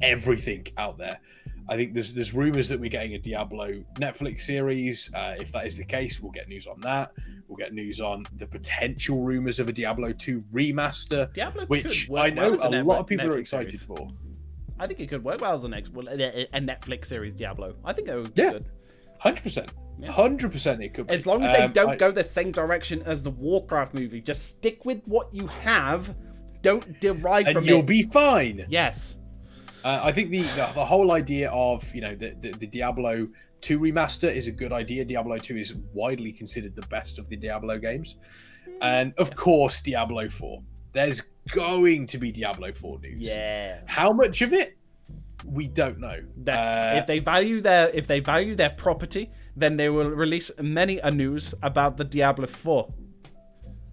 everything out there. I think there's rumors that we're getting a Diablo Netflix series. If that is the case, we'll get news on that. We'll get news on the potential rumors of a Diablo 2 remaster, which I know a lot of people are excited for. I think it could work well as a Netflix series Diablo. I think it would be good. 100%. 100% it could be. As long as they don't go the same direction as the Warcraft movie. Just stick with what you have. Don't derive from it. And you'll be fine. Yes. I think the whole idea of the Diablo 2 remaster is a good idea. Diablo 2 is widely considered the best of the Diablo games, and of course Diablo 4. There's going to be Diablo 4 news. Yeah. How much of it? We don't know. If they value their property, then they will release many news about the Diablo 4.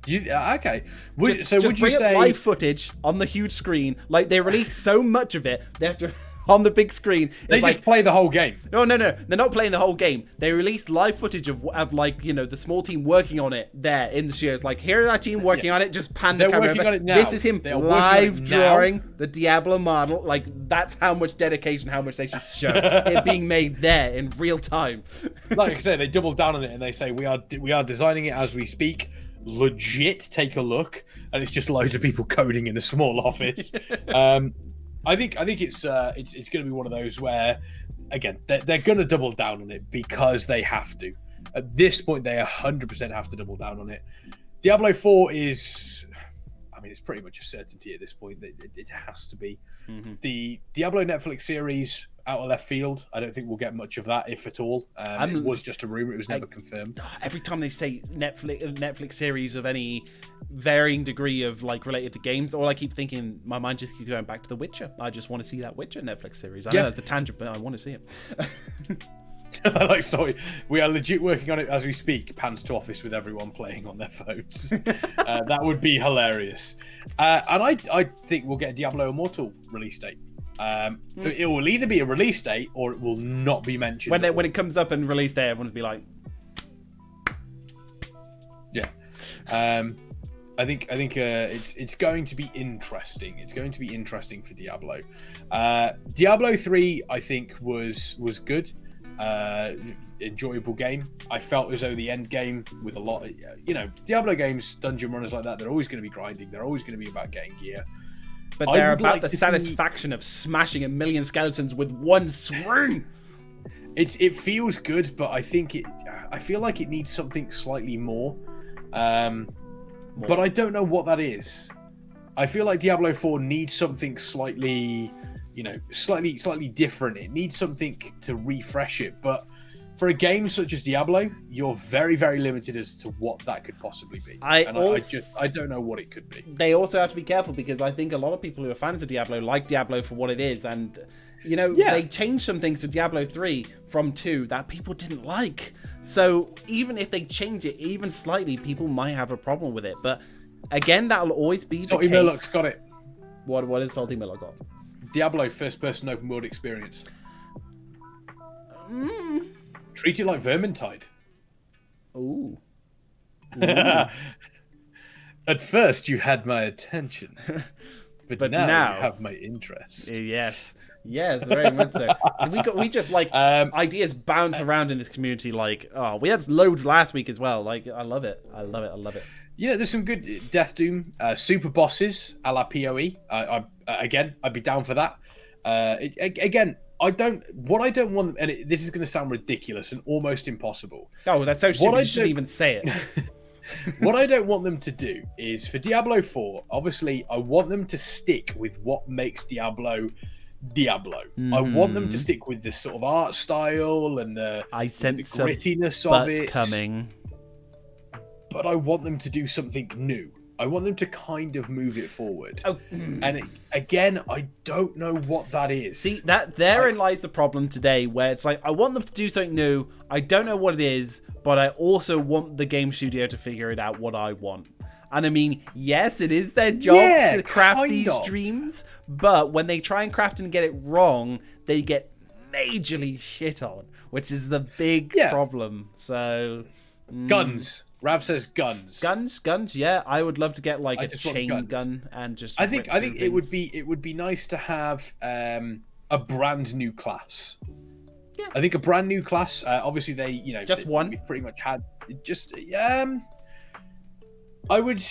Okay. Would you say live footage on the huge screen? Like, they release so much of it, they have to on the big screen. They just play the whole game. No. They're not playing the whole game. They release live footage of the small team working on it there in the studios. Like, here is our team working on it. Just pan the camera working over. on it now. This is him live drawing the Diablo model. Like, that's how much dedication, how much they should show it being made there in real time. Like I said, they double down on it and they say we are designing it as we speak. Legit, take a look, and it's just loads of people coding in a small office. I think it's going to be one of those where, again, they're going to double down on it because they have to. At this point, they 100% have to double down on it. Diablo 4 is, it's pretty much a certainty at this point. It has to be. Mm-hmm. The Diablo Netflix series, out of left field. I don't think we'll get much of that, if at all. It was just a rumor; it was never confirmed. Every time they say Netflix series of any varying degree of like related to games, all I keep thinking, my mind just keeps going back to The Witcher. I just want to see that Witcher Netflix series. I know that's a tangent, but I want to see it. Like, sorry, we are legit working on it as we speak. Pans to office with everyone playing on their phones. That would be hilarious. And I think we'll get a Diablo Immortal release date. It will either be a release date or it will not be mentioned. When it comes up and release day, everyone will be like, yeah. I think it's going to be interesting. It's going to be interesting for Diablo. Diablo 3, I think, was good. Enjoyable game. I felt as though the end game with a lot of, Diablo games, dungeon runners like that, they're always going to be grinding. They're always going to be about getting gear. But they're about the satisfaction of smashing 1 million skeletons with one swing. It feels good, but I feel like it needs something slightly more. But I don't know what that is. I feel like Diablo 4 needs something slightly different. It needs something to refresh it. But for a game such as Diablo, you're very, very limited as to what that could possibly be. I don't know what it could be. They also have to be careful because I think a lot of people who are fans of Diablo like Diablo for what it is, and they changed some things to Diablo 3 from 2 that people didn't like. So even if they change it even slightly, people might have a problem with it. But again, that'll always be Salty the case. Murloc's got it. What is Salty Murloc got? Diablo first-person open world experience. Treat it like Vermintide. Ooh. At first, you had my attention, but now you have my interest. Yes, very much so. We just like ideas bounce around in this community. Like, we had loads last week as well. Like, I love it. There's some good Death Doom super bosses a la PoE. I'd be down for that. I don't want, and this is going to sound ridiculous and almost impossible. Oh, that's so stupid. You shouldn't even say it. What I don't want them to do is for Diablo 4, obviously, I want them to stick with what makes Diablo. I want them to stick with this sort of art style and the grittiness of it coming. But I want them to do something new. I want them to kind of move it forward. And again, I don't know what that is. See, therein lies the problem today, where it's like, I want them to do something new. I don't know what it is, but I also want the game studio to figure it out what I want. And I mean, yes, it is their job to craft these dreams, but when they try and craft and get it wrong, they get majorly shit on, which is the big problem. So, guns. Rav says guns. Guns. Yeah, I would love to get like a chain gun and just. I think it would be nice to have a brand new class. Yeah. I think a brand new class. Obviously, one. We've pretty much had just. I would,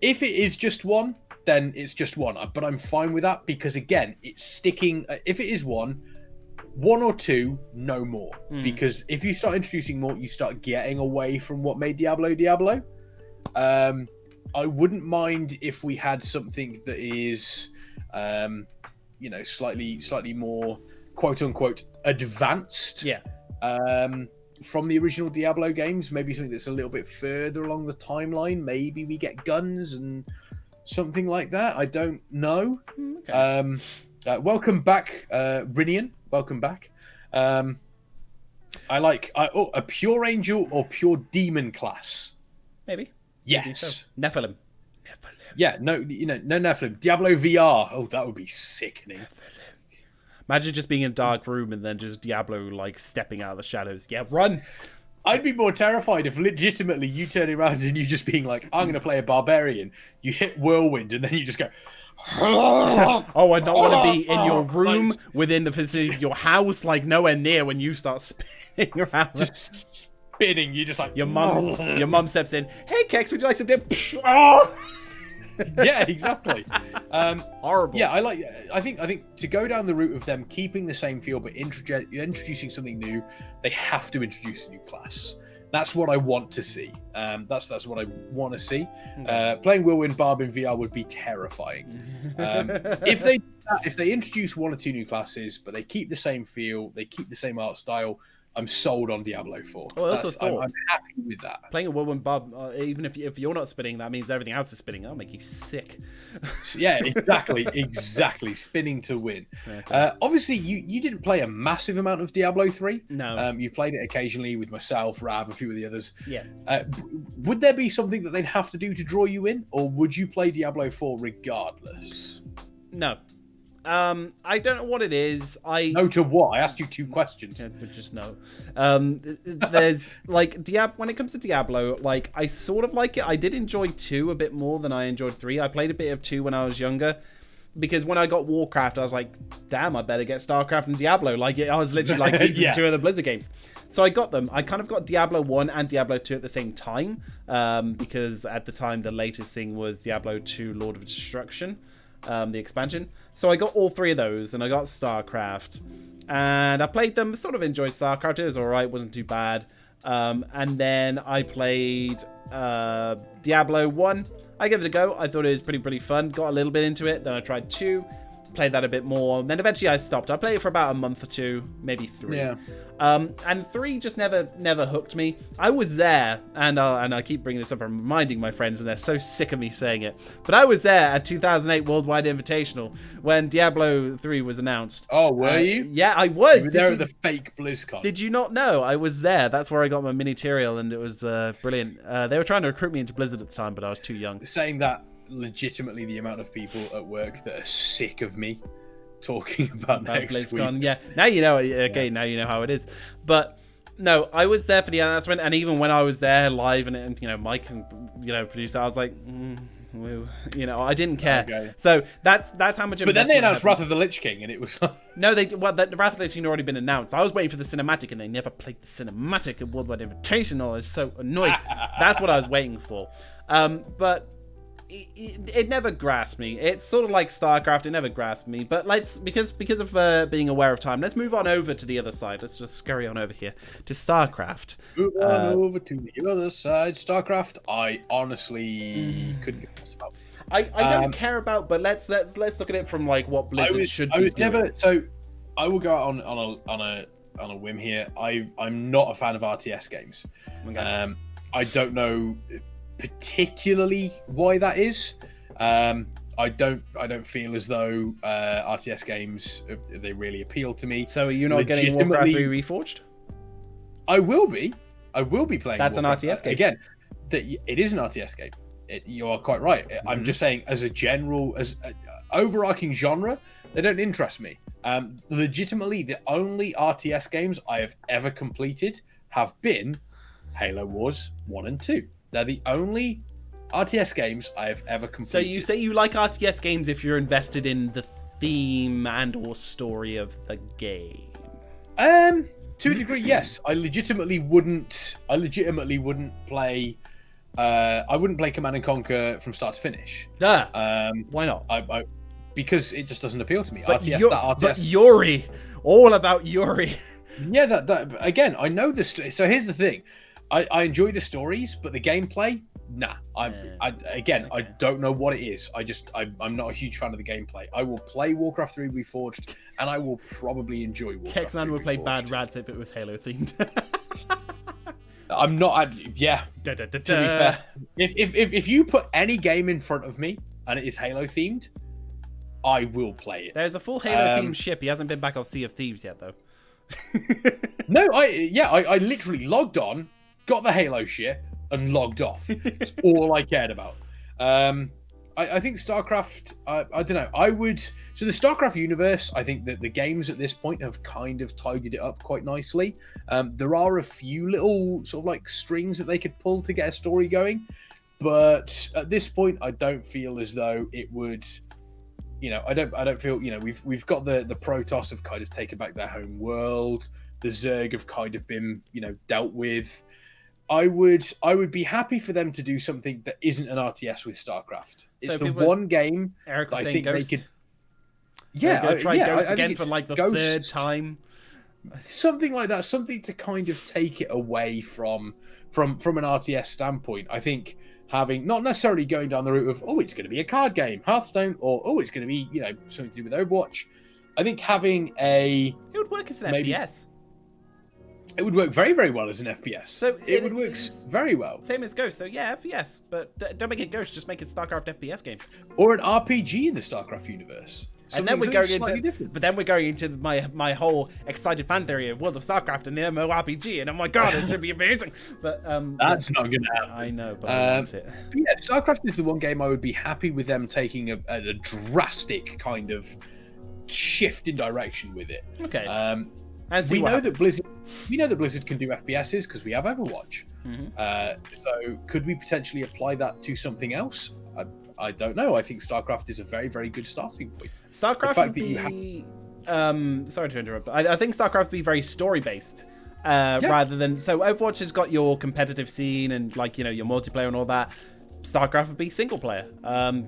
if it is just one, then it's just one. But I'm fine with that because again, it's sticking. If it is one or two, no more. Because if you start introducing more, you start getting away from what made Diablo. I wouldn't mind if we had something that is, slightly more quote unquote advanced. Yeah. From the original Diablo games, maybe something that's a little bit further along the timeline. Maybe we get guns and something like that. I don't know. Okay. Welcome back, Rinian. Welcome back. I like a pure angel or pure demon class. Maybe. Yes. Maybe so. Nephilim. Yeah. No. No Nephilim. Diablo VR. Oh, that would be sickening. Imagine just being in a dark room and then just Diablo like stepping out of the shadows. Yeah, run. I'd be more terrified if legitimately you turn around and you just being like, I'm going to play a barbarian. You hit whirlwind and then you just go. Oh, I don't want to be in your room within the vicinity of your house, like nowhere near when you start spinning around. Just spinning. You just like your mum steps in. Hey, Kex, would you like some dip? Oh! Yeah, exactly. Horrible. Yeah, I think to go down the route of them keeping the same feel but introducing something new, they have to introduce a new class. That's what I want to see. That's what I want to see. Playing Whirlwind Barb in VR would be terrifying. If they if they introduce one or two new classes, but they keep the same feel, they keep the same art style, I'm sold on Diablo 4. Oh, I also thought, I'm happy with that. Playing a whirlwind bob, even if you're not spinning, that means everything else is spinning. That'll make you sick. Yeah, exactly. Spinning to win. Okay. Obviously, you didn't play a massive amount of Diablo 3. No. You played it occasionally with myself, Rav, a few of the others. Yeah. Would there be something that they'd have to do to draw you in, or would you play Diablo 4 regardless? No. I don't know what it is. No to what? I asked you 2 questions. Yeah, but just no. There's like when it comes to Diablo, like I sort of like it. I did enjoy 2 a bit more than I enjoyed 3. I played a bit of 2 when I was younger, because when I got Warcraft, I was like, damn, I better get StarCraft and Diablo. Like I was literally like, these are the 2 of the Blizzard games. So I got them. I kind of got Diablo 1 and Diablo 2 at the same time, because at the time the latest thing was Diablo 2 Lord of Destruction, the expansion. So I got all 3 of those, and I got StarCraft, and I played them. Sort of enjoyed StarCraft. It was all right, wasn't too bad. And then I played Diablo 1. I gave it a go. I thought it was pretty fun. Got a little bit into it. Then I tried 2, played that a bit more. Then eventually I stopped. I played it for about a month or 2, maybe 3. Yeah. And 3 just never hooked me. I was there, and I keep bringing this up and reminding my friends, and they're so sick of me saying it, but I was there at 2008 Worldwide Invitational when Diablo 3 was announced. Oh, were you? Yeah, I was. You were there at the fake BlizzCon. Did you not know? I was there. That's where I got my mini-terial, and it was brilliant. They were trying to recruit me into Blizzard at the time, but I was too young. Saying that, legitimately the amount of people at work that are sick of me talking about next BlizzCon. week. Yeah, now you know. Okay, now you know how it is. But no, I was there for the announcement, and even when I was there live, and you know, Mike and producer, I was like, I didn't care. Okay. So that's how much. But then they announced Wrath of the Lich King, and it was no, the Wrath of the Lich King had already been announced. I was waiting for the cinematic, and they never played the cinematic at Worldwide Invitational. I was so annoyed. That's what I was waiting for. But it never grasped me. It's sort of like StarCraft. It never grasped me. But because of being aware of time, let's move on over to the other side. Let's just scurry on over here to StarCraft. Move on over to the other side. StarCraft, I honestly couldn't get this about. I don't care about, but let's look at it from like what Blizzard should be doing. So I will go out on a whim here. I'm not a fan of RTS games. Okay. I don't know particularly why that is. I don't feel as though RTS games they really appeal to me. So are you not getting Warcraft 3 Reforged? I will be playing. That's Warcraft. an RTS game. Again, it is an RTS game. You are quite right. I'm just saying, as a general, as overarching genre, they don't interest me. Legitimately, the only RTS games I have ever completed have been Halo Wars 1 and 2. They're the only RTS games I have ever completed. So you say you like RTS games if you're invested in the theme and or story of the game? To a degree, yes. I legitimately wouldn't play. I wouldn't play Command and Conquer from start to finish. Why not? Because it just doesn't appeal to me. But Yuri, all about Yuri. Yeah, that again. I know this. So here's the thing. I enjoy the stories, but the gameplay, nah. I don't know what it is. I'm not a huge fan of the gameplay. I will play Warcraft 3 Reforged, and I will probably enjoy Warcraft 3 Kexman would play Reforged. Bad Rats if it was Halo themed. I'm not. Yeah. To be fair, if you put any game in front of me and it is Halo themed, I will play it. There's a full Halo themed ship. He hasn't been back on Sea of Thieves yet, though. No, I literally logged on, got the Halo ship, and logged off. It's all I cared about. I think StarCraft, I don't know. So the StarCraft universe, I think that the games at this point have kind of tidied it up quite nicely. There are a few little sort of like strings that they could pull to get a story going. But at this point, I don't feel as though it would, I don't feel, we've got the Protoss have kind of taken back their home world. The Zerg have kind of been, dealt with. I would be happy for them to do something that isn't an RTS with StarCraft. It's the one game Eric was I saying think Ghost. they could. Try Ghost I again think for like the Ghost, third time. Something like that. Something to kind of take it away from an RTS standpoint. I think having not necessarily going down the route of it's going to be a card game, Hearthstone, or it's going to be something to do with Overwatch. I think having it would work as an FPS. It would work very, very well as an FPS. So it would work very well. Same as Ghost. So yeah, FPS, but don't make it Ghost. Just make it StarCraft FPS game. Or an RPG in the StarCraft universe. And then we're going into my whole excited fan theory of World of Starcraft and the MMORPG, and oh my god, it should be amazing. But that's not going to happen. I know, but I want it. But yeah, StarCraft is the one game I would be happy with them taking a drastic kind of shift in direction with it. Okay. We know that Blizzard can do FPSs because we have Overwatch. So could we potentially apply that to something else? I don't know. I think StarCraft is a very, very good starting point. StarCraft would be... sorry to interrupt, but I think StarCraft would be very story-based. Rather than... So Overwatch has got your competitive scene and your multiplayer and all that. StarCraft would be single-player.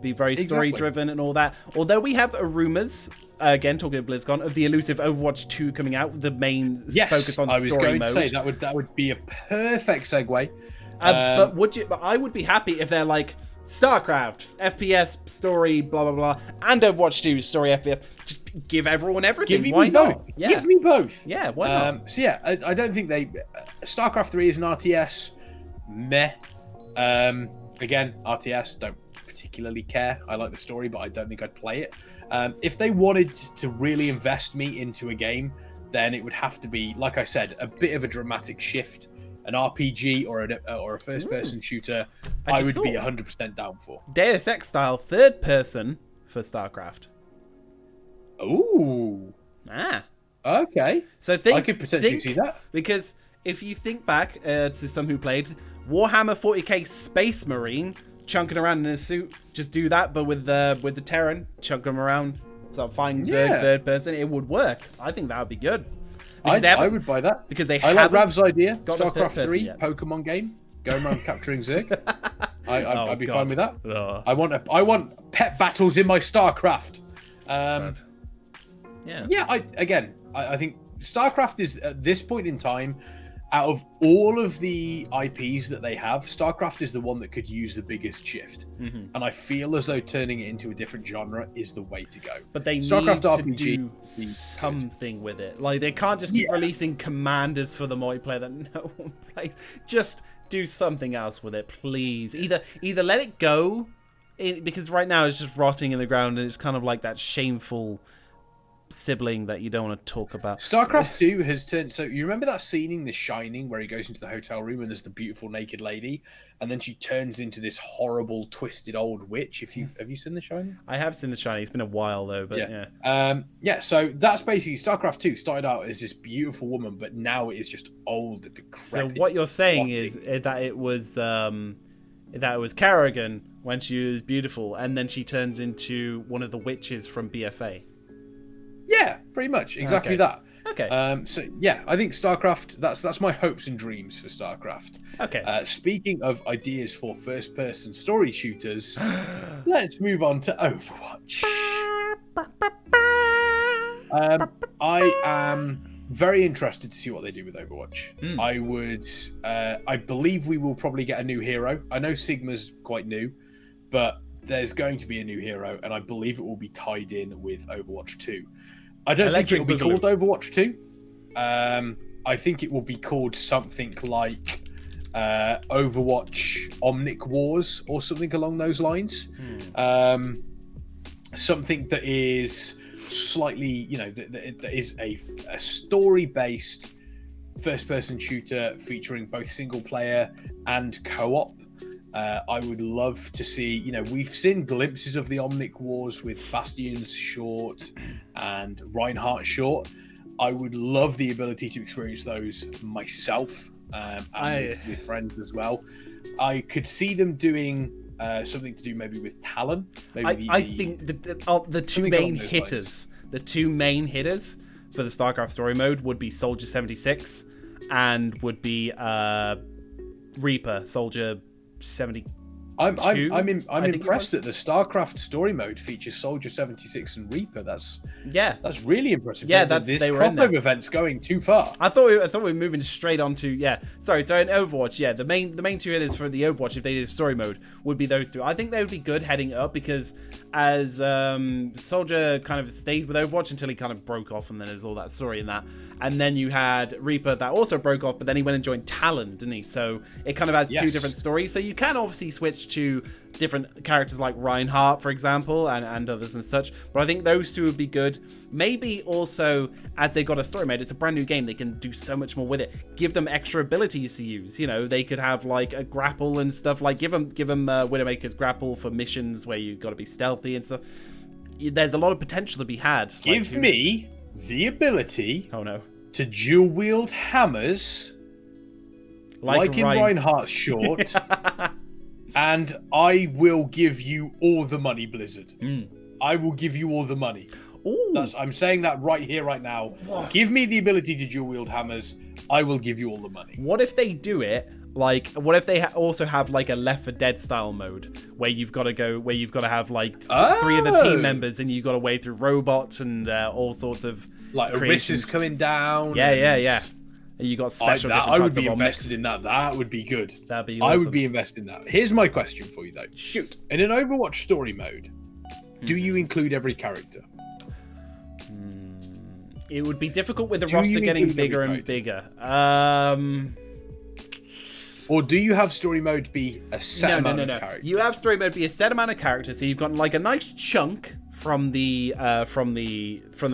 Be very story-driven and all that. Although we have rumors... again, talking of BlizzCon, of the elusive Overwatch 2 coming out, the main focus on story mode. I was going to say that would be a perfect segue. But I would be happy if they're like StarCraft, FPS, story, blah blah blah, and Overwatch 2 story FPS. Just give everyone everything. Why not? Yeah. Give me both. Yeah, why not? So yeah, I don't think StarCraft 3 is an RTS. Meh. Again, RTS, don't particularly care. I like the story, but I don't think I'd play it. If they wanted to really invest me into a game, then it would have to be, like I said, a bit of a dramatic shift. An RPG or a first-person shooter, I would be 100% down for. Deus Ex style third person for StarCraft. Ooh. Okay. So I could potentially see that. Because if you think back to some who played Warhammer 40k Space Marine, chunking around in a suit, just do that, but with the Terran, chunk them around, start fighting Zerg third person, it would work. I think that would be good. I would buy that. Because I like Rav's idea. StarCraft 3 Pokemon game, going around capturing Zerg. I'd be fine with that. Oh. I want pet battles in my StarCraft. I think StarCraft is, at this point in time, out of all of the IPs that they have, StarCraft is the one that could use the biggest shift. And I feel as though turning it into a different genre is the way to go. But they StarCraft need to do something with it. Like, they can't just keep releasing commanders for the multiplayer that no one plays. Just do something else with it, please. Either let it go, because right now it's just rotting in the ground and it's kind of like that shameful sibling that you don't want to talk about. StarCraft 2 has turned... So you remember that scene in The Shining where he goes into the hotel room and there's the beautiful naked lady and then she turns into this horrible twisted old witch? Have you seen The Shining? I have seen The Shining. It's been a while though, but so that's basically StarCraft 2 started out as this beautiful woman, but now it is just old and decrepit. So what you're saying is that it was Kerrigan when she was beautiful and then she turns into one of the witches from BFA. Yeah, pretty much. Exactly that. Okay. So yeah, I think StarCraft, that's my hopes and dreams for StarCraft. Okay. Speaking of ideas for first-person story shooters, let's move on to Overwatch. I am very interested to see what they do with Overwatch. I believe we will probably get a new hero. I know Sigma's quite new, but there's going to be a new hero, and I believe it will be tied in with Overwatch 2. I don't think it will be called Overwatch 2. I think it will be called something like Overwatch Omnic Wars or something along those lines. Something that is slightly, that is a story-based first-person shooter featuring both single-player and co-op. I would love to see, we've seen glimpses of the Omnic Wars with Bastion's short and Reinhardt short. I would love the ability to experience those myself and with friends as well. I could see them doing something to do maybe with Talon. Maybe I think the two main hitters for the StarCraft story mode would be Soldier 76 and would be Reaper, Soldier 70 I'm two, I think it impressed was. that the StarCraft story mode features Soldier 76 and Reaper. That's really impressive. Yeah, this they were in there. crossover event's going too far. I thought we were moving straight on to Sorry. So in Overwatch, the main two hitters for the Overwatch, if they did a story mode, would be those two. I think they would be good heading up because as Soldier kind of stayed with Overwatch until he kind of broke off, and then there's all that story in that, and then you had Reaper that also broke off, but then he went and joined Talon, didn't he? So it kind of has two different stories. So you can obviously switch to different characters like Reinhardt, for example, and others and such. But I think those two would be good. Maybe also, as they got a story mode, it's a brand new game. They can do so much more with it. Give them extra abilities to use. You know, they could have like a grapple and stuff. Like give them Widowmaker's grapple for missions where you've got to be stealthy and stuff. There's a lot of potential to be had. Give me the ability. Oh no. To dual wield hammers, like in Reinhardt's short. And I will give you all the money, Blizzard. I will give you all the money. I'm saying that right here, right now. What? Give me the ability to dual wield hammers. I will give you all the money. What if they do it like? What if they also have like a Left 4 Dead style mode where you've got to have like three of the team members, and you've got to wade through robots and all sorts of like Orissa's coming down. Yeah. And you got special. I would be invested in that. That would be good. That'd be awesome. I would be invested in that. Here's my question for you though. Shoot. In an Overwatch story mode, do you include every character? It would be difficult with the roster getting bigger and bigger. Or do you have story mode be a set amount of characters? You have story mode be a set amount of characters, so you've got like a nice chunk from the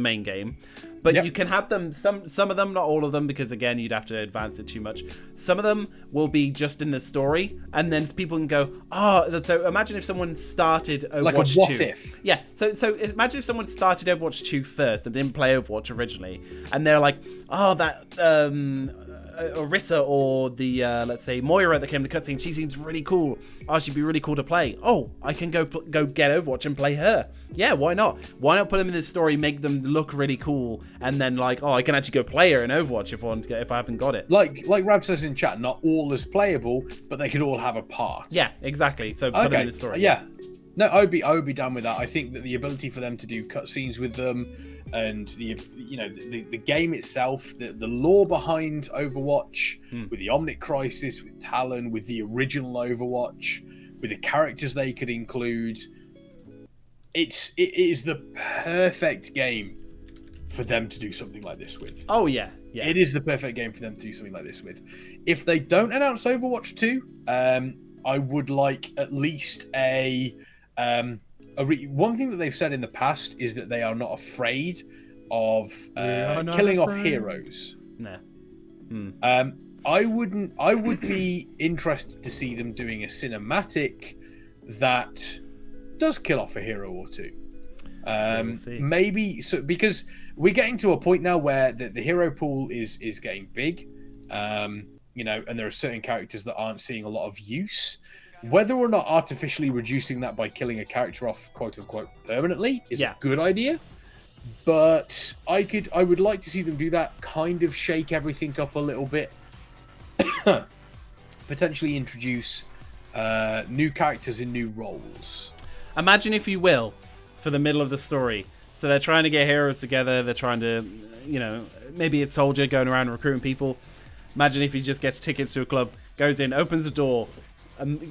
main game. But you can have them, some of them, not all of them, because again, you'd have to advance it too much. Some of them will be just in the story, and then people can go, so imagine if someone started Overwatch like a what 2. If. Yeah, so imagine if someone started Overwatch 2 first and didn't play Overwatch originally, and they're like, Orisa or the let's say Moira that came to the cutscene, she seems really cool. She'd be really cool to play. I can go get Overwatch and play her. Yeah, why not? Why not put them in this story, make them look really cool, and then like, I can actually go play her in Overwatch if I haven't got it. Like Rab says in chat, not all is playable, but they could all have a part. Yeah, exactly. So put them in the story. Yeah. No, I would be down with that. I think that the ability for them to do cutscenes with them, and the game itself, the lore behind Overwatch, with the Omnic Crisis, with Talon, with the original Overwatch, with the characters they could include, it is the perfect game for them to do something like this with. Oh yeah. It is the perfect game for them to do something like this with. If they don't announce Overwatch 2, I would like at least one thing that they've said in the past is that they are not afraid of killing off heroes. No. I would be interested to see them doing a cinematic that does kill off a hero or two. Maybe so, because we're getting to a point now where the hero pool is getting big. And there are certain characters that aren't seeing a lot of use. Whether or not artificially reducing that by killing a character off, quote unquote, permanently is a good idea. But I would like to see them do that, kind of shake everything up a little bit. Potentially introduce new characters in new roles. Imagine, if you will, for the middle of the story. So they're trying to get heroes together. They're trying to, maybe it's Soldier going around recruiting people. Imagine if he just gets tickets to a club, goes in, opens the door.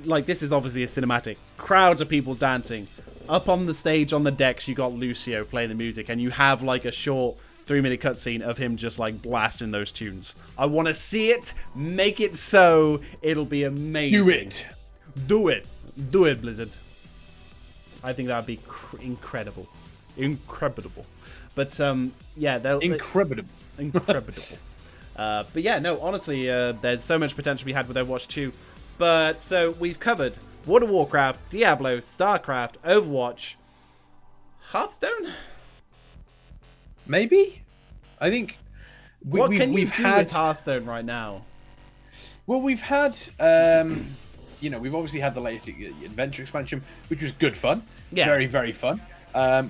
Like, this is obviously a cinematic. Crowds of people dancing. Up on the stage, on the decks, you got Lucio playing the music, and you have like a short 3-minute cutscene of him just like blasting those tunes. I want to see it. Make it so. It'll be amazing. Do it, Blizzard. I think that would be incredible. But they'll incredible. But yeah, no, honestly, there's so much potential to be had with Overwatch 2. But so we've covered World of Warcraft, Diablo, StarCraft, Overwatch, Hearthstone. Maybe. I think what can you do with Hearthstone right now? Well, we've had we've obviously had the latest adventure expansion, which was good fun. Yeah, very very fun.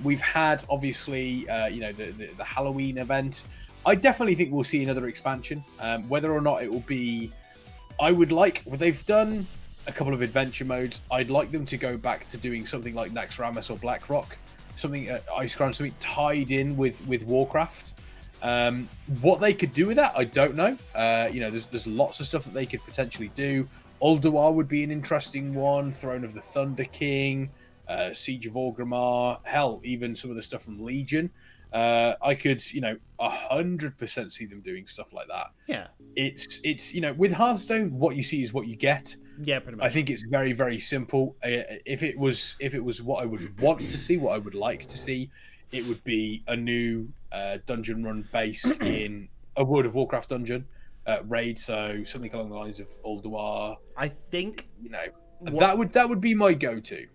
We've had obviously the Halloween event. I definitely think we'll see another expansion. Whether or not it will be, I would like what they've done. a couple of adventure modes. I'd like them to go back to doing something like Naxxramas or Blackrock, something Icecrown, something tied in with Warcraft. What they could do with that, I don't know. There's lots of stuff that they could potentially do. Ulduar would be an interesting one. Throne of the Thunder King, Siege of Orgrimmar, hell, even some of the stuff from Legion. I could, 100% see them doing stuff like that. Yeah. It's with Hearthstone, what you see is what you get. Yeah, pretty much. I think it's very, very simple. If it was what I would want to see, what I would like to see, it would be a new dungeon run based in a World of Warcraft dungeon raid. So something along the lines of Ulduar. I think that would be my go-to.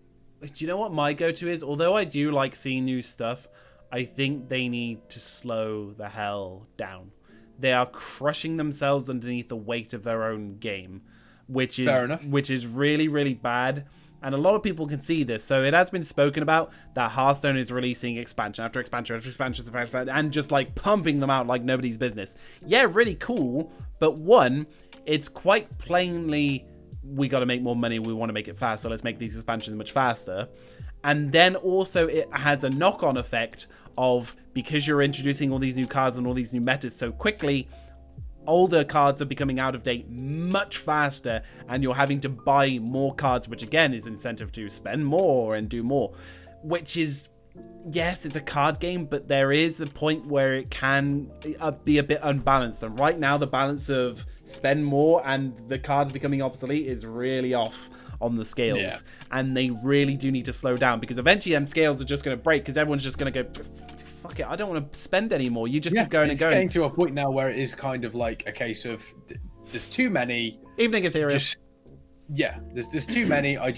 Do you know what my go-to is? Although I do like seeing new stuff, I think they need to slow the hell down. They are crushing themselves underneath the weight of their own game, which is really, really bad. And a lot of people can see this. So it has been spoken about that Hearthstone is releasing expansion after expansion after expansion, and just like pumping them out like nobody's business. Yeah, really cool. But one, it's quite plainly, we got to make more money. We want to make it faster. Let's make these expansions much faster. And then also it has a knock-on effect of, because you're introducing all these new cards and all these new metas so quickly, older cards are becoming out of date much faster, and you're having to buy more cards, which again is incentive to spend more and do more, which is, yes, it's a card game, but there is a point where it can be a bit unbalanced. And right now the balance of spend more and the cards becoming obsolete is really off on the scales. Yeah. And they really do need to slow down, because eventually them scales are just going to break, because everyone's just going to go, fuck it, I don't want to spend anymore. You just keep going and going. It's getting to a point now where it is kind of like a case of there's too many. Evening Ethereum. There's too many. I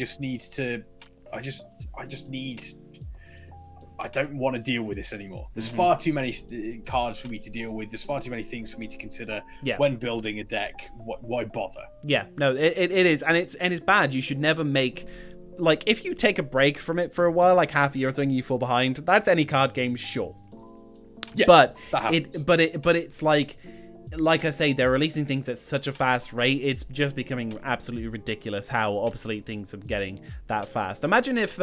don't want to deal with this anymore. There's far too many cards for me to deal with. There's far too many things for me to consider when building a deck. Why bother? Yeah, no, it is, and it's bad. You should never make, like, if you take a break from it for a while, like half a year or something, you fall behind. That's any card game, sure. Yeah, but it's like I say, they're releasing things at such a fast rate. It's just becoming absolutely ridiculous how obsolete things are getting that fast. Imagine if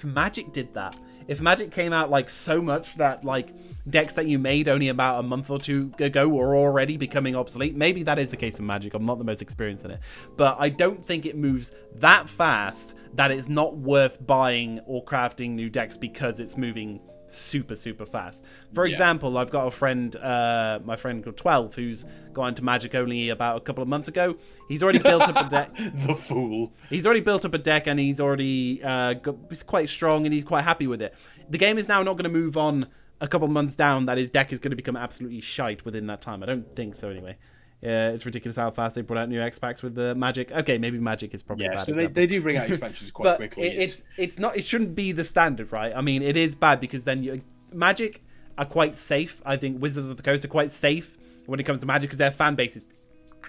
Magic did that. If Magic came out like so much that like decks that you made only about a month or two ago were already becoming obsolete. Maybe that is the case in Magic. I'm not the most experienced in it, but I don't think it moves that fast that it's not worth buying or crafting new decks because it's moving super fast. For example, I've got a friend, my friend called 12, who's got into Magic only about a couple of months ago. He's already built up a deck. The fool. He's already built up a deck, and he's already he's quite strong, and he's quite happy with it. The game is now not going to move on a couple of months down that his deck is going to become absolutely shite within that time. I don't think so anyway. It's ridiculous how fast they brought out new X packs with the Magic. Okay, maybe Magic is probably bad. So they do bring out expansions quite quickly. It's not. It shouldn't be the standard, right? I mean, it is bad because then Magic are quite safe. I think Wizards of the Coast are quite safe when it comes to Magic because their fan base is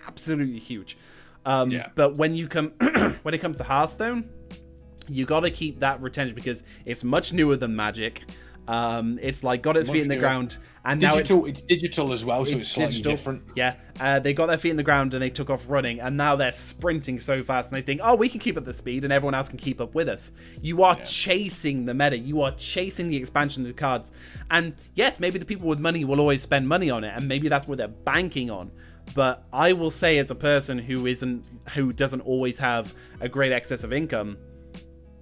absolutely huge. But when you come when it comes to Hearthstone, you got to keep that retention because it's much newer than Magic. It's like got its feet in the ground, and digital, now it's digital as well, so it's slightly digital. different. Yeah, they got their feet in the ground and they took off running, and now they're sprinting so fast, and they think, oh, we can keep up the speed, and everyone else can keep up with us. You are chasing the meta, you are chasing the expansion of the cards, and yes, maybe the people with money will always spend money on it, and maybe that's what they're banking on. But I will say, as a person who doesn't always have a great excess of income,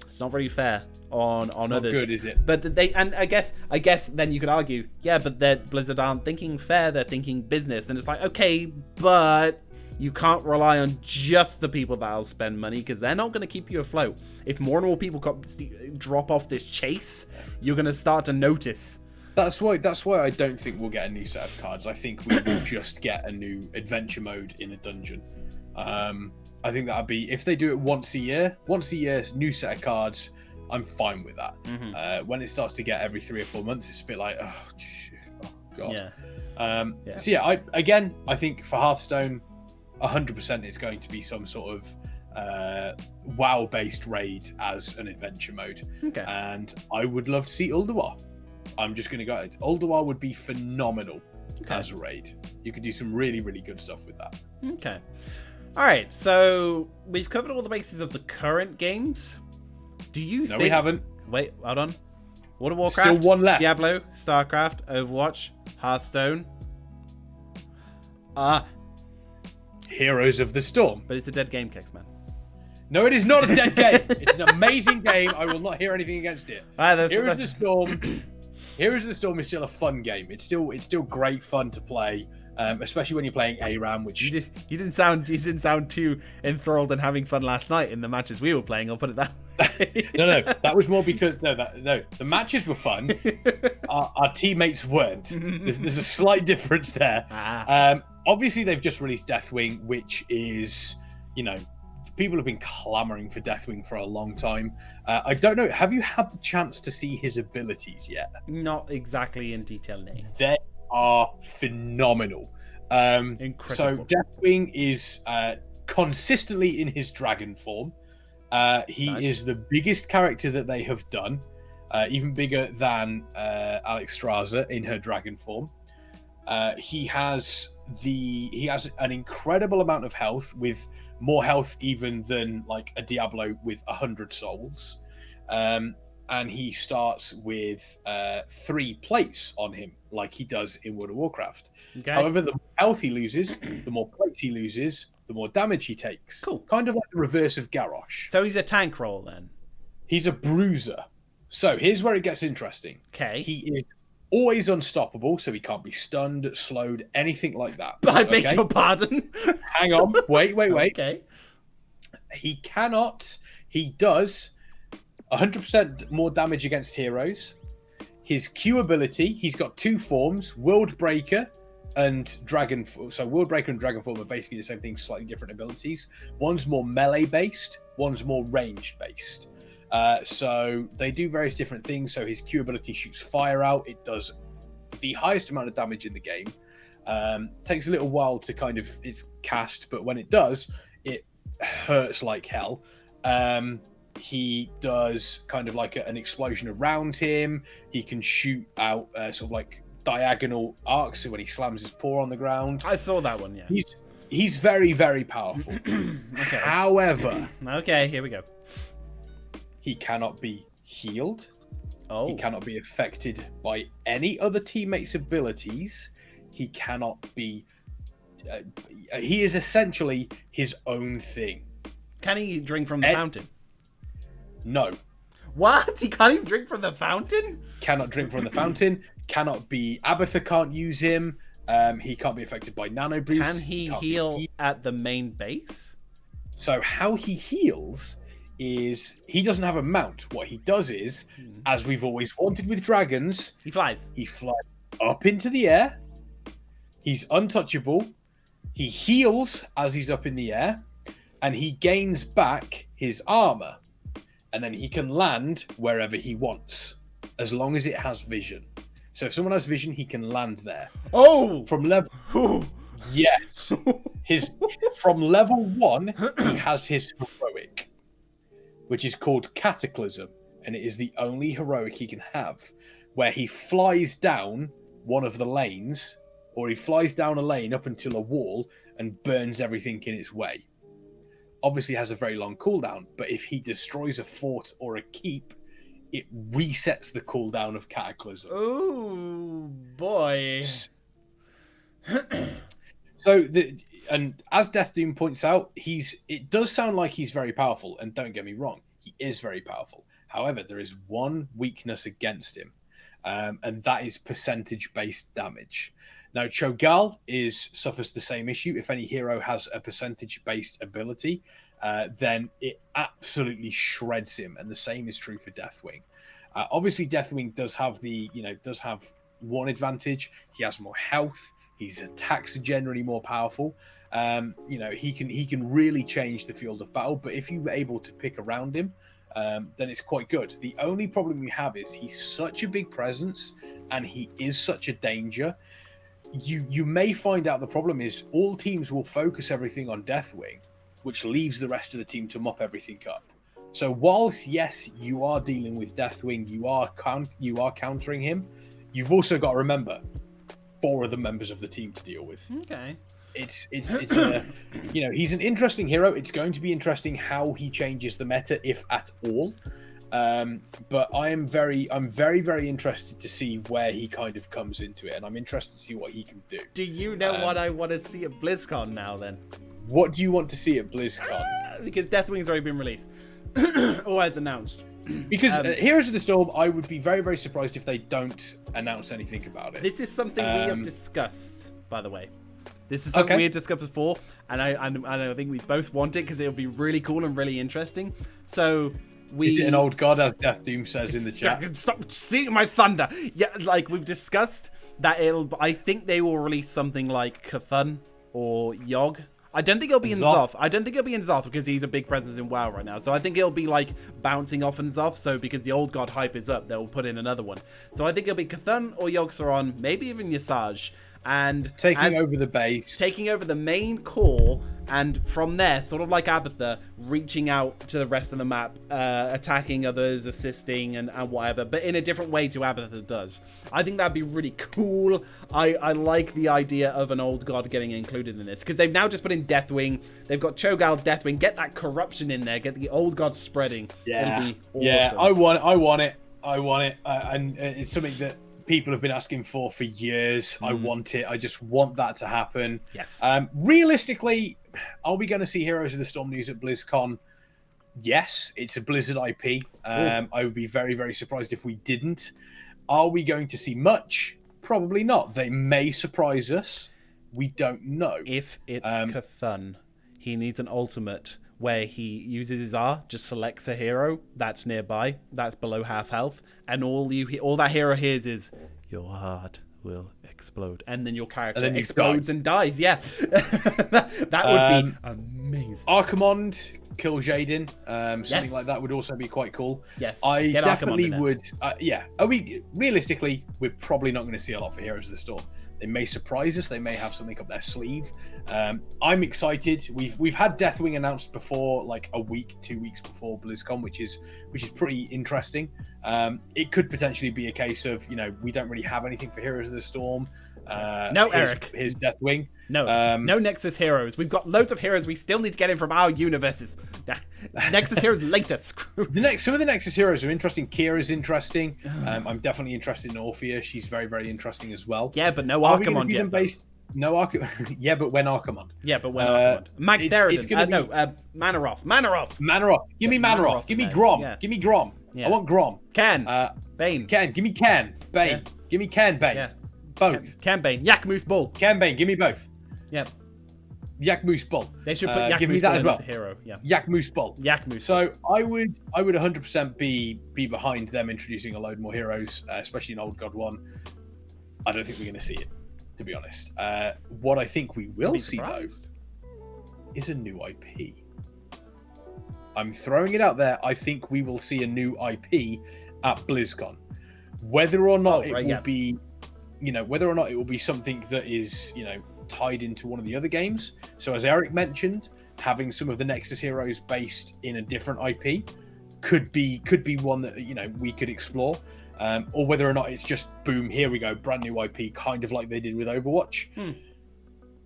it's not very fair on others. Not good, is it? But I guess then you could argue, yeah, but Blizzard aren't thinking fair, they're thinking business, and it's like, okay, but you can't rely on just the people that'll spend money because they're not going to keep you afloat. If more and more people drop off this chase, you're going to start to notice. That's why I don't think we'll get a new set of cards. I think we will just get a new adventure mode in a dungeon. I think that'd be, if they do it once a year, new set of cards, I'm fine with that. When it starts to get every 3 or 4 months, it's a bit like, oh god. So I think for Hearthstone, 100% it's going to be some sort of WoW-based raid as an adventure mode. Okay. And I would love to see Ulduar. I'm just going to go. Ulduar would be phenomenal as a raid. You could do some really, really good stuff with that. Okay. All right, so we've covered all the bases of the current games. Do you think... No, we haven't. Wait, hold on. World of Warcraft, Still one left. Diablo, StarCraft, Overwatch, Hearthstone. Heroes of the Storm. But it's a dead game, Kexman. No, it is not a dead game. It's an amazing game. I will not hear anything against it. Heroes of the Storm. Heroes of the Storm is still a fun game. It's still great fun to play, especially when you're playing ARAM. Which you didn't sound too enthralled and having fun last night in the matches we were playing. I'll put it that way. no, that was more because the matches were fun. Our teammates weren't. There's a slight difference there. Obviously, they've just released Deathwing, which is, people have been clamoring for Deathwing for a long time. I don't know. Have you had the chance to see his abilities yet? Not exactly in detail, Nate. They are phenomenal. Incredible. So Deathwing is consistently in his dragon form. He is the biggest character that they have done, even bigger than Alex Straza in her dragon form. He has an incredible amount of health, with more health even than like a Diablo with 100 souls. And he starts with 3 plates on him, like he does in World of Warcraft. Okay. However, the more health he loses, the more plates he loses, the more damage he takes. Cool. Kind of like the reverse of Garrosh. So he's a tank roll then. He's a bruiser. So here's where it gets interesting. Okay. He is always unstoppable, so he can't be stunned, slowed, anything like that. I beg your pardon. Hang on. Wait. Okay. He does 100% more damage against heroes. His Q ability, he's got 2 forms, World Breaker and Dragon. So World Breaker and Dragon Form are basically the same thing, slightly different abilities. One's more melee based, one's more ranged based. So they do various different things. So his Q ability shoots fire out. It does the highest amount of damage in the game. Takes a little while to it's cast, but when it does, it hurts like hell. He does kind of like an explosion around him. He can shoot out sort of like diagonal arcs when he slams his paw on the ground. I saw that one, yeah. He's very, very powerful. Okay. However, okay, here we go. He cannot be healed. Oh. He cannot be affected by any other teammates' abilities. He cannot be... he is essentially his own thing. Can he drink from the fountain? No. What? He can't even drink from the fountain? Cannot drink from the fountain. Cannot be... Abatha can't use him. He can't be affected by nano boosts. Can he heal at the main base? So how he heals is he doesn't have a mount. What he does is, as we've always wanted with dragons, he flies. He flies up into the air. He's untouchable. He heals as he's up in the air, and he gains back his armor, and then he can land wherever he wants, as long as it has vision. So if someone has vision, he can land there. Oh, from level. Yes, from level 1, he has his heroic, which is called Cataclysm, and it is the only heroic he can have, where he flies down one of the lanes, or he flies down a lane up until a wall and burns everything in its way. Obviously has a very long cooldown, but if he destroys a fort or a keep, it resets the cooldown of Cataclysm. Oh boy. So, and as Death Doom points out, it does sound like he's very powerful, and don't get me wrong, he is very powerful. However, there is one weakness against him, and that is percentage-based damage. Now, Cho'Gall suffers the same issue. If any hero has a percentage-based ability, then it absolutely shreds him, and the same is true for Deathwing. Obviously, Deathwing does have one advantage. He has more health. His attacks are generally more powerful. He can really change the field of battle. But if you were able to pick around him, then it's quite good. The only problem we have is he's such a big presence, and he is such a danger. You may find out the problem is all teams will focus everything on Deathwing, which leaves the rest of the team to mop everything up. So whilst, yes, you are dealing with Deathwing, you are countering him, you've also got to remember 4 other members of the team to deal with. Okay. it's a, he's an interesting hero. It's going to be interesting how he changes the meta, if at all. But I'm very interested to see where he kind of comes into it, and I'm interested to see what he can do. Do you know what I want to see at BlizzCon now? Then, what do you want to see at BlizzCon? Because Deathwing's already been released, or as announced. Because Heroes of the Storm, I would be very, very surprised if they don't announce anything about it. This is something we have discussed, by the way. This is something we had discussed before, and I think we both want it because it'll be really cool and really interesting. So is it an old god, as Death Doom says in the chat? Stop stealing my thunder. Yeah, like we've discussed that I think they will release something like Cthulhu or Yogg. I don't think it'll be in Zoth. I don't think it'll be in Zoth because he's a big presence in WoW right now. So I think it'll be like bouncing off in Zoth. So because the old god hype is up, they'll put in another one. So I think it'll be Cthulhu or Yogg-Saron, maybe even Yasaj. And taking over the base, taking over the main core, and from there, sort of like Abathur, reaching out to the rest of the map, attacking others, assisting, and whatever, but in a different way to Abathur does. I think that'd be really cool. I like the idea of an old god getting included in this, because they've now just put in Deathwing. They've got Cho'Gall Deathwing. Get that corruption in there. Get the old god spreading. Yeah, it'll be awesome. Yeah, I want it, and it's something that people have been asking for years. I want it. I just want that to happen. Yes. Realistically, are we going to see Heroes of the Storm news at BlizzCon? Yes, it's a Blizzard IP. I would be very, very surprised if we didn't. Are we going to see much? Probably not. They may surprise us. We don't know. If it's Cthulhu, he needs an ultimate where he uses his R, just selects a hero that's nearby, that's below half health, and all that hero hears is, "Your heart will explode," and then your character explodes and dies. Yeah, that would be amazing. Archimonde kill Jaden, something like that would also be quite cool. Yes, I definitely would. Realistically, we're probably not going to see a lot for Heroes of the Storm. They may surprise us. They may have something up their sleeve. I'm excited. We've had Deathwing announced before, like a week, 2 weeks before BlizzCon, which is pretty interesting. It could potentially be a case of we don't really have anything for Heroes of the Storm. Eric. Here's Deathwing. No Nexus heroes. We've got loads of heroes we still need to get in from our universes. Nexus heroes later. Some of the Nexus heroes are interesting. Kira's interesting. I'm definitely interested in Orphea. She's very, very interesting as well. Yeah, but no Archimonde yet. No Archimonde. Yeah, but when Archimonde? Yeah, but when Archimonde? Magtheridon. Manaroth. Give me Manaroth. Give me Grom. Yeah. Give me Grom. Yeah. I want Grom. Bane. Give me Bane. Yeah. Give me Bane. Yeah. Both. Bane. Yak Moose Bull. Bane. Give me both. Yeah. Yak Moose Bull. They should put Yak give Moose me that Bull as well. as a hero. Yeah. Yak Moose Bull. Yak Moose. So I would 100% be behind them introducing a load more heroes, especially in Old God 1. I don't think we're going to see it, to be honest. What I think we will see though is a new IP. I'm throwing it out there. I think we will see a new IP at BlizzCon. Whether or not it will be, whether or not it will be something that is, tied into one of the other games. So as Eric mentioned, having some of the Nexus heroes based in a different IP could be one that we could explore. Or whether or not it's just boom, here we go, brand new IP, kind of like they did with Overwatch.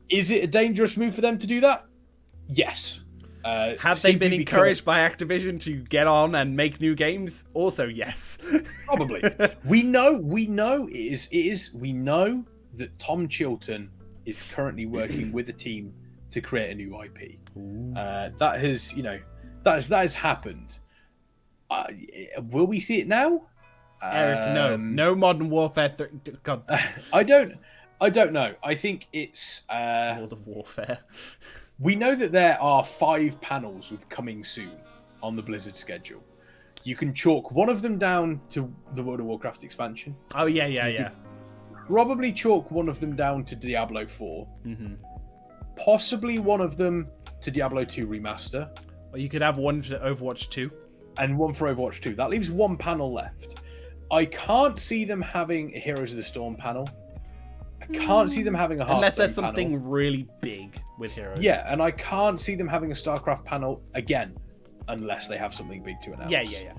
Is it a dangerous move for them to do that? Yes. Have they been encouraged by Activision to get on and make new games? Also, yes. Probably. We know that Tom Chilton is currently working with a team to create a new IP. That has happened. Will we see it now? Eric, no Modern Warfare. God, I don't know. I think it's World of Warfare. We know that there are 5 panels with coming soon on the Blizzard schedule. You can chalk one of them down to the World of Warcraft expansion. Oh yeah. Probably chalk one of them down to Diablo 4. Mm-hmm. Possibly one of them to Diablo 2 Remaster. Or you could have one for Overwatch 2. And one for Overwatch 2. That leaves one panel left. I can't see them having a Heroes of the Storm panel. I can't see them having a Hearthstone unless there's panel. Something really big with Heroes. Yeah, and I can't see them having a StarCraft panel again, unless they have something big to announce. Yeah.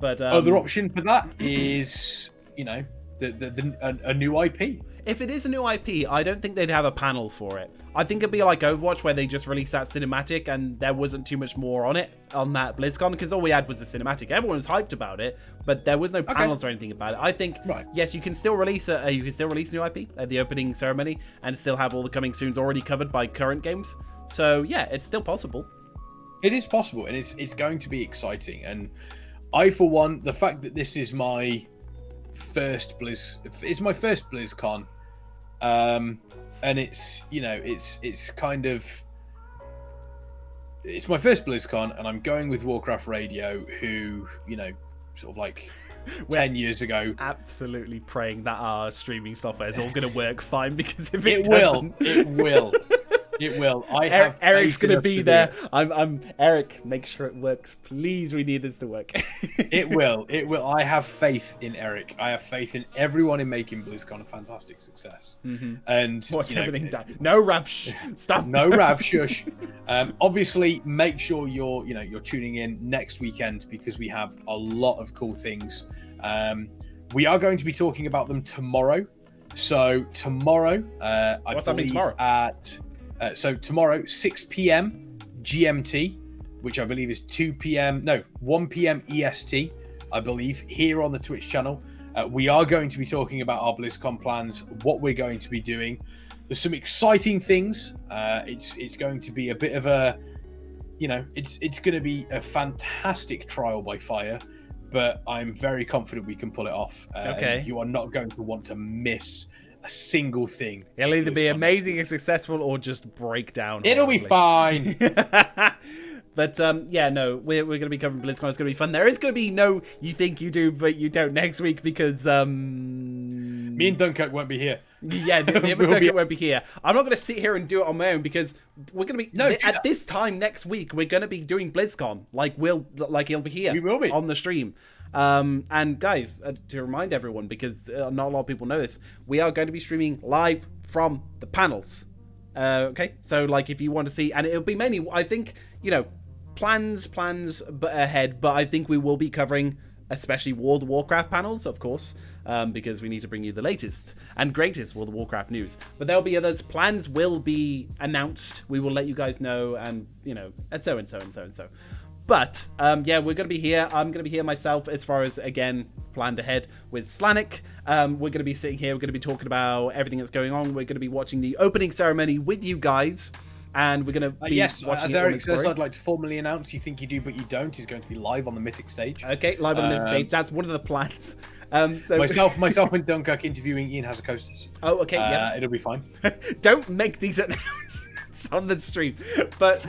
But other option for that is, a new IP. if it is a new IP, I don't think they'd have a panel for it. I think it'd be like Overwatch, where they just released that cinematic and there wasn't too much more on it on that BlizzCon, because all we had was the cinematic. Everyone was hyped about it, but there was no panels or anything about it. I think yes, you can still release a new IP at the opening ceremony and still have all the coming soons already covered by current games. So yeah, it's still possible. It is possible, and it's going to be exciting. And I, for one, the fact that this is my first BlizzCon, and it's my first BlizzCon, and I'm going with Warcraft Radio, who sort of like 10 years ago. Absolutely praying that our streaming software is all going to work fine, because if it doesn't... it will. It will. Eric's going to be there. I'm Eric. Make sure it works, please. We need this to work. It will. It will. I have faith in Eric. I have faith in everyone in making BlizzCon a fantastic success. And watch everything down. No Rav. Stop. No Rav. Shush. Obviously, make sure you're tuning in next weekend, because we have a lot of cool things. We are going to be talking about them tomorrow. So tomorrow, I believe tomorrow? Tomorrow, 6 p.m. GMT, which I believe is 1 p.m. EST, I believe, here on the Twitch channel. We are going to be talking about our BlizzCon plans, what we're going to be doing. There's some exciting things. It's going to be a bit of a, it's going to be a fantastic trial by fire, but I'm very confident we can pull it off. Okay. You are not going to want to miss a single thing. It'll either be amazing and successful, or just break down. It'll be fine. But we're going to be covering BlizzCon. It's going to be fun. There is going to be no "you think you do but you don't" next week, because me and Dunkirk won't be here. Yeah, me and Dunkirk won't be here. I'm not going to sit here and do it on my own, because we're going to be at this time next week. We're going to be doing BlizzCon. He'll be here. We will be on the stream. And guys, to remind everyone, because not a lot of people know this, we are going to be streaming live from the panels. Okay, so if you want to see, and it'll be mainly, I think, plans ahead, but I think we will be covering especially World of Warcraft panels, of course, because we need to bring you the latest and greatest World of Warcraft news. But there'll be others. Plans will be announced. We will let you guys know, and and so. But we're going to be here. I'm going to be here myself, as far as, again, planned ahead with Slanik. We're going to be sitting here. We're going to be talking about everything that's going on. We're going to be watching the opening ceremony with you guys. And we're going to be watching as Eric says, I'd like to formally announce "You Think You Do But You Don't" is going to be live on the Mythic stage. Okay, live on the Mythic stage. That's one of the plans. Myself and Dunkirk interviewing Ian Hazacostas. Oh, okay, yeah. It'll be fine. Don't make these announcements on the stream. But...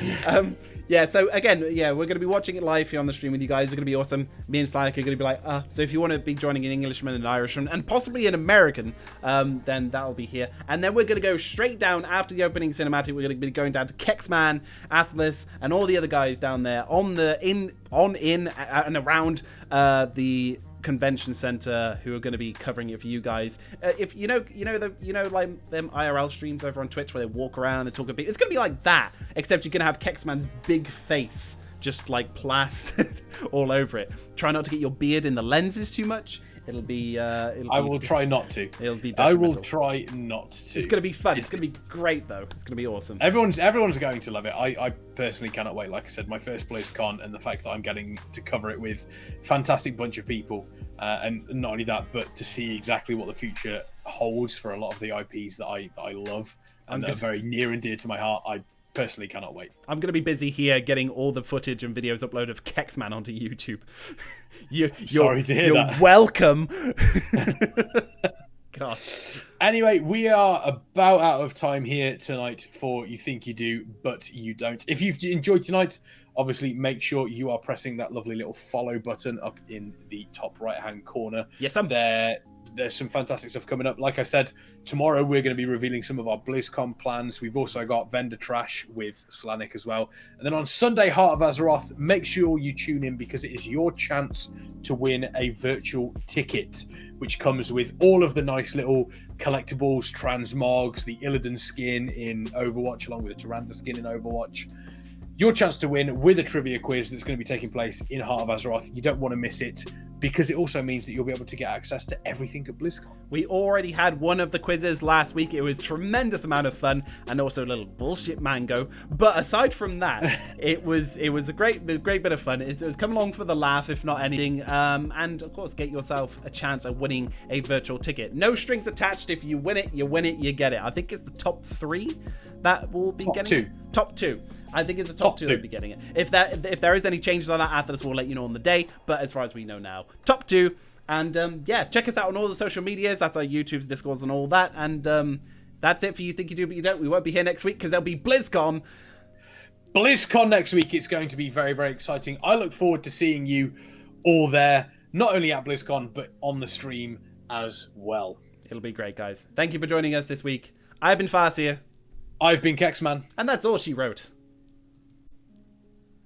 so again, we're going to be watching it live here on the stream with you guys. It's going to be awesome. Me and Slanik are going to be like, so if you want to be joining an Englishman, an Irishman, and possibly an American, then that'll be here. And then we're going to go straight down after the opening cinematic. We're going to be going down to Kexman, Atlas, and all the other guys down there in and around the convention center, who are going to be covering it for you guys. If like them IRL streams over on Twitch where they walk around and talk a bit, it's going to be like that, except you're going to have Kexman's big face just plastered all over it. Try not to get your beard in the lenses too much. I will try not to. It'll be I will try not to. It's going to be fun. It's going to be great, though. It's going to be awesome. Everyone's going to love it. I personally cannot wait. Like I said, my first BlizzCon, and the fact that I'm getting to cover it with a fantastic bunch of people, and not only that, but to see exactly what the future holds for a lot of the IPs that I love and that are very near and dear to my heart. I personally cannot wait. I'm going to be busy here getting all the footage and videos uploaded of Kexman onto YouTube. Sorry to hear that. You're welcome. God. Anyway, we are about out of time here tonight for You Think You Do, But You Don't. If you've enjoyed tonight, obviously make sure you are pressing that lovely little follow button up in the top right-hand corner. Yes, I'm there. There's some fantastic stuff coming up. Like I said, tomorrow we're going to be revealing some of our BlizzCon plans. We've also got Vendor Trash with Slanik as well. And then on Sunday, Heart of Azeroth, make sure you tune in, because it is your chance to win a virtual ticket, which comes with all of the nice little collectibles, transmogs, the Illidan skin in Overwatch, along with the Tyrande skin in Overwatch. your chance to win with a trivia quiz that's going to be taking place in Heart of Azeroth. You don't want to miss it, because it also means that you'll be able to get access to everything at BlizzCon. We already had one of the quizzes last week. It was a tremendous amount of fun and also a little bullshit mango. But aside from that, it was a great bit of fun. It's come along for the laugh, if not anything. And of course, get yourself a chance at winning a virtual ticket. No strings attached. If you win it, you get it. I think it's the top 3 that will be getting it. Top 2. I think it's the top 2 that'll be getting it. If there is any changes on that after this, we'll let you know on the day. But as far as we know now, top 2. And yeah, check us out on all the social medias. That's our YouTube's, Discords, and all that. And that's it for You Think You Do But You Don't. We won't be here next week because there'll be BlizzCon. BlizzCon next week. It's going to be very, very exciting. I look forward to seeing you all there, not only at BlizzCon, but on the stream as well. It'll be great, guys. Thank you for joining us this week. I've been Farseer. I've been Kexman. And that's all she wrote.